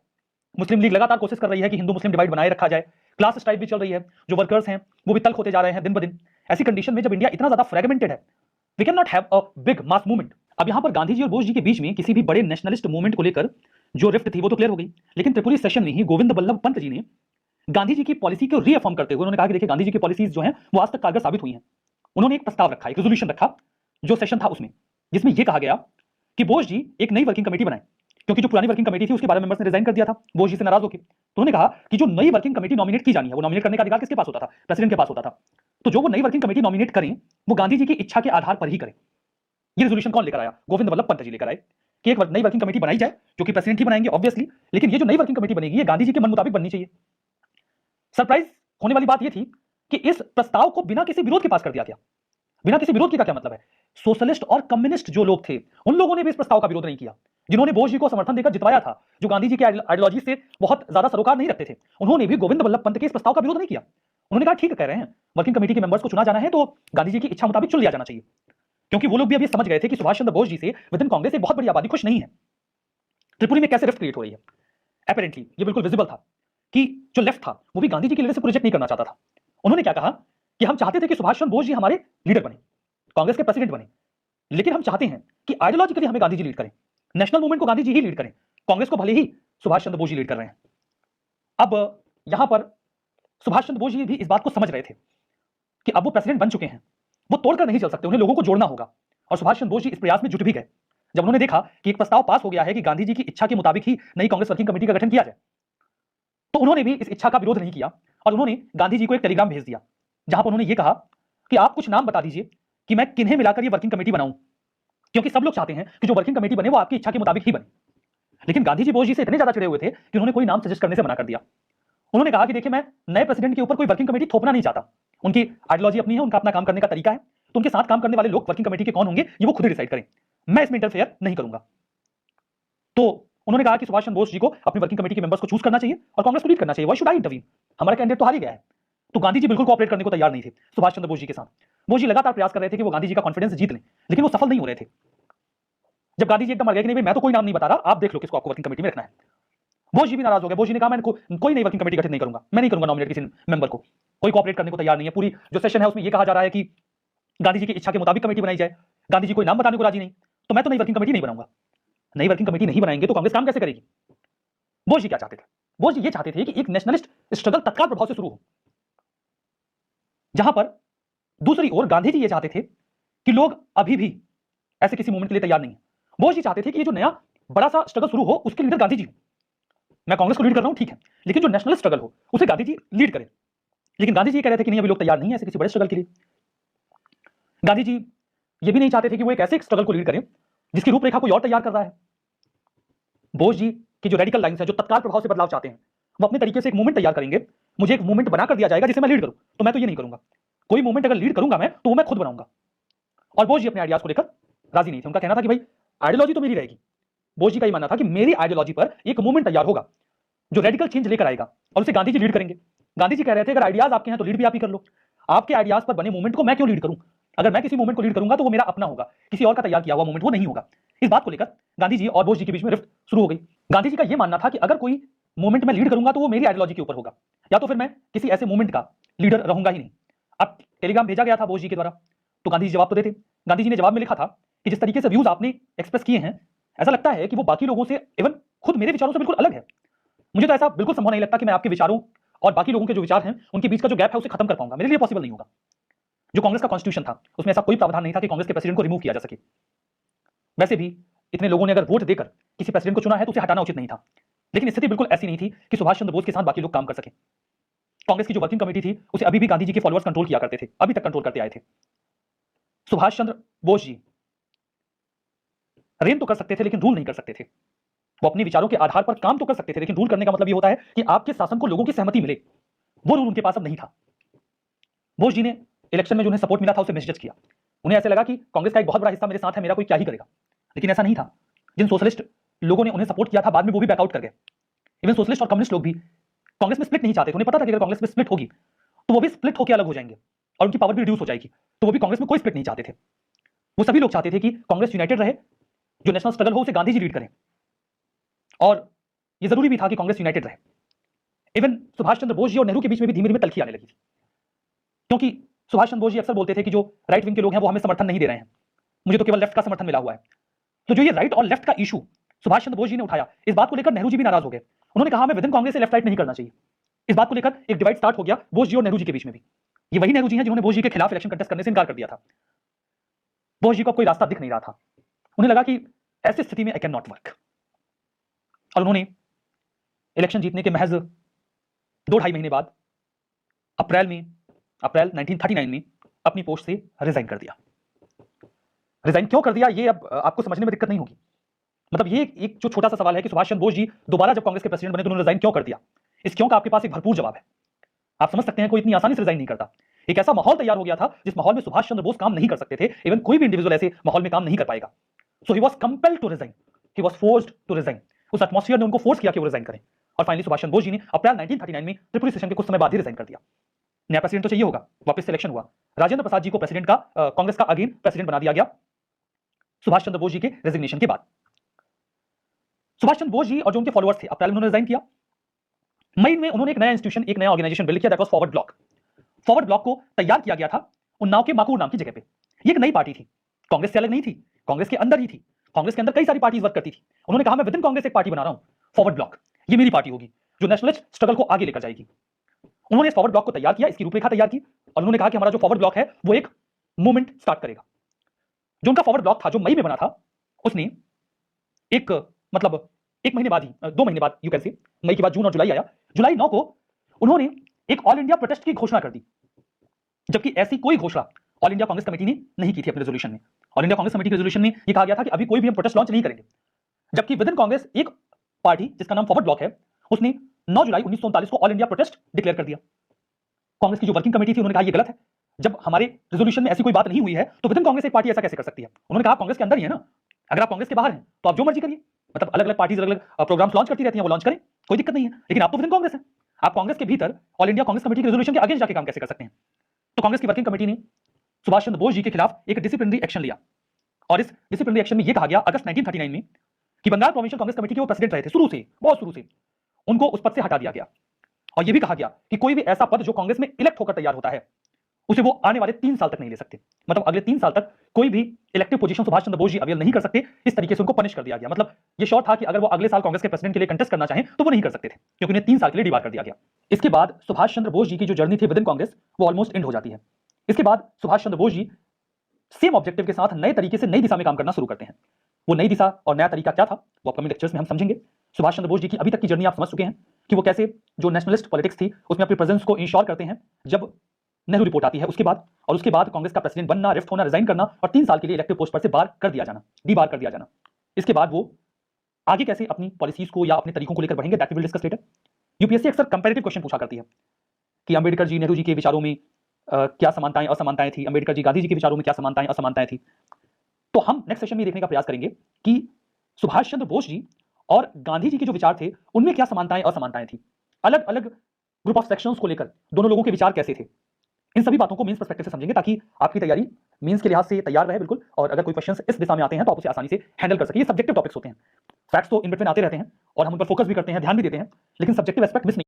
मुस्लिम लीग लगातार कोशिश कर रही है कि हिंदू मुस्लिम डिवाइड बनाए रखा जाए, क्लास स्ट्राइक भी चल रही है, जो वर्कर्स हैं वो भी तल्ख होते जा रहे हैं दिन ब दिन। ऐसी कंडीशन में जब इंडिया इतना ज्यादा फ्रेगमेंटेड है, we can not have a big mass movement. अब यहां पर गांधी जी और बोस जी के बीच में किसी भी बड़े नेशनलिस्ट मूवमेंट को लेकर जो रिफ्ट थी वो तो क्लियर हो गई, लेकिन त्रिपुरी सेशन में ही गोविंद बल्लभ पंत जी ने गांधी जी की पॉलिसी को रीअफर्म करते हुए उन्होंने कहा कि देखिए, गांधी जी की पॉलिसीज जो हैं वो आज तक कारगर साबित हुई हैं। उन्होंने एक प्रस्ताव रखा, एक रेजोल्यूशन रखा जो सेशन था उसमें, जिसमें यह कहा गया कि बोस जी एक नई वर्किंग कमेटी बनाए, क्योंकि जो पुरानी वर्किंग कमेटी थी उसके 12 मेंबर्स ने रिजाइन कर दिया था बोस जी से नाराज होकर। तो उन्होंने कहा कि जो नई वर्किंग कमेटी नॉमिनेट की जानी है, वो नॉमिनेट करने का अधिकार किसके पास होता था? प्रेसिडेंट के पास होता था। तो जो वो नई वर्किंग कमेटी नॉमिनेट करें वो गांधी जी की इच्छा के आधार पर ही करें। ये रेजोल्यूशन कौन लेकर आया? गोविंद बल्लभ पंत जी लेकर आए कि एक नई वर्किंग कमेटी बनाई जाए, जो कि प्रेसिडेंट ही बनाएंगे ऑब्वियसली, लेकिन ये जो नई वर्किंग कमेटी बनेगी ये गांधी जी के मन मुताबिक बननी चाहिए। सरप्राइज होने वाली बात यह थी कि इस प्रस्ताव को बिना किसी विरोध के पास कर दिया गया। बिना किसी विरोध के का क्या मतलब है? सोशलिस्ट और कम्युनिस्ट जो लोग थे उन लोगों ने भी इस प्रस्ताव का विरोध नहीं किया, जिन्होंने बोस जी को समर्थन देकर जितवाया था, जो गांधी जी के आइडियोलॉजी से बहुत ज्यादा सरोकार नहीं रखते थे, उन्होंने भी गोविंद बल्लभ पंत के इस प्रस्ताव का विरोध नहीं किया। उन्होंने कहा ठीक है, कह रहे हैं वर्किंग कमेटी के मेंबर्स को चुना जाना है तो गांधी जी की इच्छा मुताबिक चुन लिया जाना चाहिए, क्योंकि वो लोग भी अभी समझ गए थे कि सुभाष चंद्र बोस जी से विद इन कांग्रेस एक बहुत बड़ी आबादी खुश नहीं है। त्रिपुरी में कैसे रिफ्ट क्रिएट हो रही है? एपरेंटली ये बिल्कुल विजिबल था कि जो लेफ्ट था वो भी गांधी जी की लीडरशिप प्रोजेक्ट नहीं करना चाहता था। उन्होंने क्या कहा कि हम चाहते थे कि सुभाष चंद्र बोस जी हमारे लीडर बने, कांग्रेस के प्रेसिडेंट बने, लेकिन हम चाहते हैं कि आइडियोलॉजिकली हमें गांधी जी लीड करें, नेशनल मूवमेंट को गांधी जी ही लीड करें, कांग्रेस को भले ही सुभाष चंद्र बोस जी लीड कर रहे हैं। अब यहां पर सुभाष चंद्र बोस जी भी इस बात को समझ रहे थे कि अब वो प्रेसिडेंट बन चुके हैं, वो तोड़कर नहीं चल सकते, उन्हें लोगों को जोड़ना होगा। और सुभाष चंद्र बोस जी इस प्रयास में जुट भी गए। जब उन्होंने देखा कि एक प्रस्ताव पास हो गया है कि गांधी जी की इच्छा के मुताबिक ही नई कांग्रेस वर्किंग कमेटी का गठन किया जाए, तो उन्होंने भी इस इच्छा का विरोध नहीं किया और उन्होंने गांधी जी को एक टेलीग्राम भेज दिया, जहां पर उन्होंने ये कहा कि आप कुछ नाम बता दीजिए कि मैं किन्हें मिलाकर ये वर्किंग कमेटी बनाऊं, क्योंकि सब लोग चाहते हैं कि जो वर्किंग कमेटी बने वो आपकी इच्छा के मुताबिक ही बने। लेकिन गांधी जी बोस जी से इतने ज्यादा चिड़े हुए थे कि उन्होंने कोई नाम सजेस्ट करने से मना कर दिया। उन्होंने कहा कि देखिए, मैं नए प्रेसिडेंट के ऊपर कोई वर्किंग कमेटी थोपना नहीं चाहता, उनकी आइडियोलॉजी अपनी है, उनका अपना काम करने का तरीका है, तो उनके साथ काम करने वाले लोग वर्किंग कमेटी के कौन होंगे ये वो खुद ही डिसाइड करें, मैं इसमें इंटरफेयर नहीं करूंगा। तो उन्होंने कहा कि सुभाष चंद्र बोस जी को अपनी वर्किंग कमेटी के मेंबर्स को चूज करना चाहिए और कांग्रेस को लीड करना चाहिए। Why should I intervene? हमारा कैंडिडेट तो हार ही गया है। तो गांधी जी बिल्कुल कोऑपरेट करने को तैयार नहीं थे सुभाष चंद्र बोस जी के साथ। बोस जी लगातार प्रयास कर रहे थे कि वो गांधी जी का कॉन्फिडेंस जीत लें, लेकिन वो सफल नहीं हो रहे थे। जब गांधी जी एकदम अड़ गए कि नहीं भाई, मैं तो कोई नाम नहीं बता रहा, आप देख लो किसको आपको वर्किंग कमेटी में रखना है, बोस जी भी नाराज हो गए। बोस जी ने कहा मैं कोई नई वर्किंग कमेटी गठित नहीं करूंगा, मैं नहीं करूंगा नॉमिनेट किसी मेंबर को, कोई कोऑपरेट करने को तैयार नहीं है। पूरी जो सेशन है उसमें यह कहा जा रहा है कि गांधी जी की इच्छा के मुताबिक कमेटी बनाई जाए, गांधी जी कोई नाम बताने को राजी नहीं, तो मैं तो नई वर्किंग कमेटी नहीं बनाऊंगा। नई वर्किंग कमेटी नहीं बनाएंगे तो कांग्रेस काम कैसे करेगी? बोस जी क्या चाहते थे? बोस जी ये चाहते थे कि एक नेशनलिस्ट स्ट्रगल तत्काल प्रभाव से शुरू हो, जहां पर दूसरी ओर गांधी जी ये चाहते थे कि लोग अभी भी ऐसे किसी मूवमेंट के लिए तैयार नहीं है। बोस जी चाहते थे कि ये जो नया बड़ा सा स्ट्रगल शुरू हो उसके लीडर गांधी जी हो। मैं कांग्रेस को लीड कर रहा हूं ठीक है, लेकिन जो नेशनल स्ट्रगल हो उसे गांधी जी लीड करें। लेकिन गांधी जी कह रहे थे कि नहीं, अभी लोग तैयार नहीं है ऐसे किसी बड़े स्ट्रगल के लिए। गांधी जी ये भी नहीं चाहते थे कि वो एक ऐसे स्ट्रगल को लीड करें जिसकी रूपरेखा कोई और तैयार कर रहा है। बोस जी की जो रेडिकल लाइन्स है, जो तत्काल प्रभाव से बदलाव चाहते हैं, वो अपने तरीके से एक मूवमेंट तैयार करेंगे, मुझे एक मूवमेंट बनाकर दिया जाएगा जिसे मैं लीड करूं। तो मैं तो ये नहीं करूंगा, कोई मूवमेंट अगर लीड करूंगा मैं तो वो मैं खुद बनाऊंगा। और बोस जी अपने आइडियाज को लेकर राजी नहीं थे। उनका कहना था कि भाई आइडियोलॉजी तो मेरी रहेगी। बोस जी का ये मानना था कि मेरी आइडियोलॉजी पर एक मूवमेंट तैयार होगा जो रेडिकल चेंज लेकर आएगा और उसे गांधी जी लीड करेंगे। गांधी जी कह रहे थे अगर आइडियाज आपके हैं तो लीड भी आप ही कर लो, आपके आइडियाज पर बने मूवमेंट को मैं क्यों लीड करूं? अगर मैं किसी मूवमेंट को लीड करूंगा तो वो मेरा अपना होगा, किसी और का तैयार किया हुआ मूवमेंट वो नहीं होगा। इस बात को लेकर गांधी जी और बोस जी के बीच में रिफ्ट शुरू हो गई। गांधी जी का यह मानना था कि अगर कोई मूवमेंट में लीड करूंगा तो वो मेरी आइडियोलॉजी के ऊपर होगा, या तो फिर मैं किसी ऐसे मूवमेंट का लीडर रहूंगा ही नहीं। अब टेलीग्राम भेजा गया था बोस जी के द्वारा, तो गांधी जी जवाब तो देते। गांधी जी ने जवाब में लिखा था कि जिस तरीके से व्यूज आपने एक्सप्रेस किए हैं, ऐसा लगता है कि वो बाकी लोगों से, इवन खुद मेरे विचारों से बिल्कुल अलग है। मुझे तो ऐसा बिल्कुल संभव नहीं लगता कि मैं आपके विचारों और बाकी लोगों के जो विचार हैं उनके बीच का जो गैप है उसे खत्म कर पाऊंगा, मेरे लिए पॉसिबल नहीं होगा। जो कांग्रेस का कॉन्स्टिट्यूशन था उसमें ऐसा कोई प्रावधान नहीं था कि कांग्रेस के प्रेसिडेंट को रिमूव किया जा सके। वैसे भी इतने लोगों ने अगर वोट देकर किसी प्रेसिडेंट को चुना है तो उसे हटाना उचित नहीं था, लेकिन स्थिति बिल्कुल ऐसी नहीं थी कि सुभाष चंद्र बोस के साथ बाकी लोग काम कर सके। कांग्रेस की जो वर्किंग कमेटी थी उसे अभी भी गांधी जी के फॉलोअर्स कंट्रोल किया करते थे, अभी तक कंट्रोल करते आए थे। सुभाष चंद्र बोस जी रेन तो कर सकते थे लेकिन रूल नहीं कर सकते थे। वो अपने विचारों के आधार पर काम तो कर सकते थे, लेकिन रूल करने का मतलब ये होता है कि आपके शासन को लोगों की सहमति मिले। वो रूल उनके पास अब नहीं था। बोस जी ने इलेक्शन में जो उन्हें सपोर्ट मिला था उसे मिसजज किया। उन्हें ऐसे लगा कि कांग्रेस का एक बहुत बड़ा हिस्सा मेरे साथ है, मेरा कोई क्या ही करेगा, लेकिन ऐसा नहीं था। जिन सोशलिस्ट लोगों ने उन्हें सपोर्ट किया था बाद में वो भी बैकआउट कर गए। इवन सोशलिस्ट और कम्युनिस्ट लोग भी कांग्रेस में स्प्लिट नहीं चाहते थे। उन्हें पता था कि अगर कांग्रेस में स्प्लिट होगी तो वो भी स्प्लिट होकर अलग हो जाएंगे और उनकी पावर भी रिड्यूस हो जाएगी, तो वो भी कांग्रेस में कोई स्प्लिट नहीं चाहते थे। वो सभी लोग चाहते थे कि कांग्रेस यूनाइटेड रहे, जो नेशनल स्ट्रगल हो उसे गांधी जी लीड करें, और ये जरूरी भी था कि कांग्रेस यूनाइटेड रहे। इवन सुभाष चंद्र बोस जी और नेहरू के बीच में भी धीमे धीमे तलखी आने लगी थी, क्योंकि सुभाष चंद्र बोस जी अक्सर बोलते थे कि जो राइट विंग के लोग हैं वो हमें समर्थन नहीं दे रहे हैं, मुझे तो केवल लेफ्ट का समर्थन मिला हुआ है। तो जो ये राइट और लेफ्ट का इशू सुभाष चंद्र बोस जी ने उठाया, इस बात को लेकर नेहरू जी भी नाराज हो गए। उन्होंने कहा हमें विद इन कांग्रेस से लेफ्ट राइट नहीं करना चाहिए। इस बात को लेकर एक डिवाइड स्टार्ट हो गया बोस जी और नेहरू जी के बीच में भी। ये वही नेहरू जी हैं जिन्होंने बोस जी के खिलाफ इलेक्शन कंटेस्ट करने से इनकार कर दिया था। बोस जी को कोई रास्ता दिख नहीं रहा था। उन्हें लगा कि ऐसी स्थिति में आई कैन नॉट वर्क, और उन्होंने इलेक्शन जीतने के महज 2-2.5 महीने बाद अप्रैल 1939 में अपनी पोस्ट से रिजाइन कर दिया। रिजाइन क्यों कर दिया ये अब आपको समझने में दिक्कत नहीं होगी। मतलब ये एक जो छोटा सा सवाल है कि सुभाष चंद्र बोस जी दोबारा जब कांग्रेस के प्रेसिडेंट बने तो उन्होंने रिजाइन क्यों कर दिया, इस क्यों का आपके पास एक भरपूर जवाब है। आप समझ सकते हैं कोई इतनी आसानी से रिजाइन नहीं करता। एक ऐसा माहौल तैयार हो गया था जिस माहौल में सुभाष चंद्र बोस काम नहीं कर सकते थे, इवन कोई भी इंडिविजुअल ऐसे माहौल में काम नहीं कर पाएगा। So he was compelled to resign, he was forced to resign. उस एटमॉस्फेयर ने उनको फोर्स किया कि वो रिजाइन करें, और फाइनली सुभाष चंद्र बोस जी ने अप्रैल 1939 में त्रिपुरी सेशन के कुछ समय बाद ही रिजाइन कर दिया। नया प्रेसिडेंट तो चाहिए होगा, वापस सिलेक्शन हुआ, राजेंद्र प्रसाद जी को प्रेसिडेंट का कांग्रेस का अगेन प्रेसिडेंट बना दिया गया सुभाष चंद्र बोस जी के रेजिग्नेशन के बाद। सुभाष चंद्र बोस जी और जो उनके फॉलोअर्स थे अप्रैल में उन्होंने रिजाइन किया। मई में उन्होंने एक नया इंस्टीट्यूशन, एक नया ऑर्गेनाइजेशन बिल्ड किया, that was forward block. Forward block को तैयार किया गया था उन्नाव के माकूर नाम की जगह पे। ये एक नई पार्टी थी, कांग्रेस से अलग नहीं थी, कांग्रेस के अंदर ही थी। कांग्रेस के अंदर कई सारी पार्टीज वर्क करती थी। उन्होंने कहा मैं विद इन कांग्रेस एक पार्टी बना रहा हूं, फॉरवर्ड ब्लॉक, ये मेरी पार्टी होगी जो नेशनलिस्ट स्ट्रगल को आगे लेकर जाएगी। उन्होंने इस फॉरवर्ड ब्लॉक को तैयार किया, इसकी रूपरेखा तैयार की, और उन्होंने कहा कि हमारा जो फॉरवर्ड ब्लॉक है वो एक मूवमेंट स्टार्ट करेगा। जो उनका फॉरवर्ड ब्लॉक था जो मई में बना था, उसने एक मतलब 1 महीने बाद ही, 2 महीने बाद यू कैन से, मई के बाद जून और जुलाई आया। जुलाई 9 को उन्होंने एक ऑल इंडिया प्रोटेस्ट की घोषणा कर दी, जबकि ऐसी कोई घोषणा ऑल इंडिया कांग्रेस कमेटी ने नहीं की थी अपने रेजोल्यूशन में। ऑल इंडिया कांग्रेस कमेटी के रेजोल्यूशन में यह कहा गया था कि अभी कोई भी हम प्रोटेस्ट लॉन्च नहीं करेंगे, जबकि विद इन कांग्रेस एक पार्टी जिसका नाम फॉरवर्ड ब्लॉक है उसने 9 जुलाई 1939 को ऑल इंडिया प्रोटेस्ट डिक्लेयर कर दिया। कांग्रेस की जो वर्किंग कमेटी थी उन्होंने कहा यह गलत है, जब हमारे रेजोल्यूशन में ऐसी कोई बात नहीं हुई है तो विद इन कांग्रेस एक पार्टी ऐसा कैसे कर सकती है। उन्होंने कहा कांग्रेस के अंदर ही है ना, अगर आप कांग्रेस के बाहर हैं तो आप जो मर्जी करिए, मतलब अलग अलग पार्टीज अलग अलग प्रोग्राम्स लॉन्च करती रहती हैं, वो लॉन्च करें, कोई दिक्कत नहीं है, लेकिन आप तो विद इन कांग्रेस हैं, आप कांग्रेस के भीतर ऑल इंडिया कांग्रेस कमेटी के रेजोल्यूशन के अगेंस्ट जाके काम कैसे कर सकते हैं। तो कांग्रेस की वर्किंग कमेटी ने सुभाष चंद्र बोस जी के खिलाफ एक डिसिप्लिनरी एक्शन लिया, और इस डिसिप्लिनरी एक्शन में यह कहा गया अगस्त 1939 में कि बंगाल प्रोविंशियल कांग्रेस कमेटी के वो प्रेसिडेंट रहे थे शुरू से, बहुत शुरू से, उनको उस पद से हटा दिया गया, और यह भी कहा गया कि कोई भी ऐसा पद जो कांग्रेस में इलेक्ट होकर तैयार होता है उसे वो आने वाले 3 साल तक नहीं ले सकते। मतलब अगले 3 साल तक कोई भी इलेक्टिव पोजीशन सुभाष चंद्र बोस जी अवेल नहीं कर सकते। इस तरीके से उनको पनिश कर दिया गया। मतलब ये श्योर था कि अगर वो अगले साल कांग्रेस के प्रेसिडेंट के लिए कंटेस्ट करना चाहें तो वो नहीं कर सकते थे, क्योंकि उन्हें 3 साल के लिए डिबार कर दिया गया। इसके बाद सुभाष चंद्र बोस जी की जो जर्नी थी विद इन कांग्रेस वो ऑलमोस्ट एंड हो जाती है। इसके बाद सुभाष चंद्र बोस जी सेम ऑब्जेक्टिव के साथ नए तरीके से नई दिशा में काम करना शुरू करते हैं। वो नई दिशा और नया तरीका क्या था वो अपकमिंग लेक्चर्स में हम समझेंगे। सुभाष चंद्र बोस जी की अभी तक की जर्नी आप समझ चुके हैं कि वो कैसे जो नेशनलिस्ट पॉलिटिक्स थी उसमें अपनी प्रेजेंस को इंश्योर करते हैं जब नेहरू रिपोर्ट आती है उसके बाद, और उसके बाद कांग्रेस का प्रेसिडेंट बनना, रिफ्ट होना, रिजाइन करना और 3 साल के लिए इलेक्टिव पोस्ट पर से बार कर दिया जाना, डीबार कर दिया जाना। इसके बाद वो आगे कैसे अपनी पॉलिसीज को या अपने तरीकों को लेकर बढ़ेंगे, that we will discuss later. UPSC अक्सर कंपैरेटिव क्वेश्चन पूछा करती है कि अंबेडकर जी, नेहरू जी के विचारों में क्या समानताएं असमानताएं थी, अंबेडकर जी, गांधी जी के विचारों में क्या समानताएं असमानताएं थी। तो हम नेक्स्ट सेशन में ये देखने का प्रयास करेंगे कि सुभाष चंद्र बोस जी और गांधी जी के जो विचार थे उनमें क्या समानताएं असमानताएं थी, अलग अलग ग्रुप ऑफ सेक्शंस को लेकर दोनों लोगों के विचार कैसे थे। इन सभी बातों को मेंस पर्सपेक्टिव से समझेंगे ताकि आपकी तैयारी मेंस के लिहाज से तैयार रहे बिल्कुल, और अगर कोई क्वेश्चंस इस दिशा में आते हैं तो आप उसे आसानी से हैंडल कर सके। ये सब्जेक्टिव टॉपिक्स होते हैं, फैक्ट्स तो इन बिटवीन आते रहते हैं और हम उन पर फोकस भी करते हैं, ध्यान भी देते हैं, लेकिन सब्जेक्टिव एस्पेक्ट मिस नहीं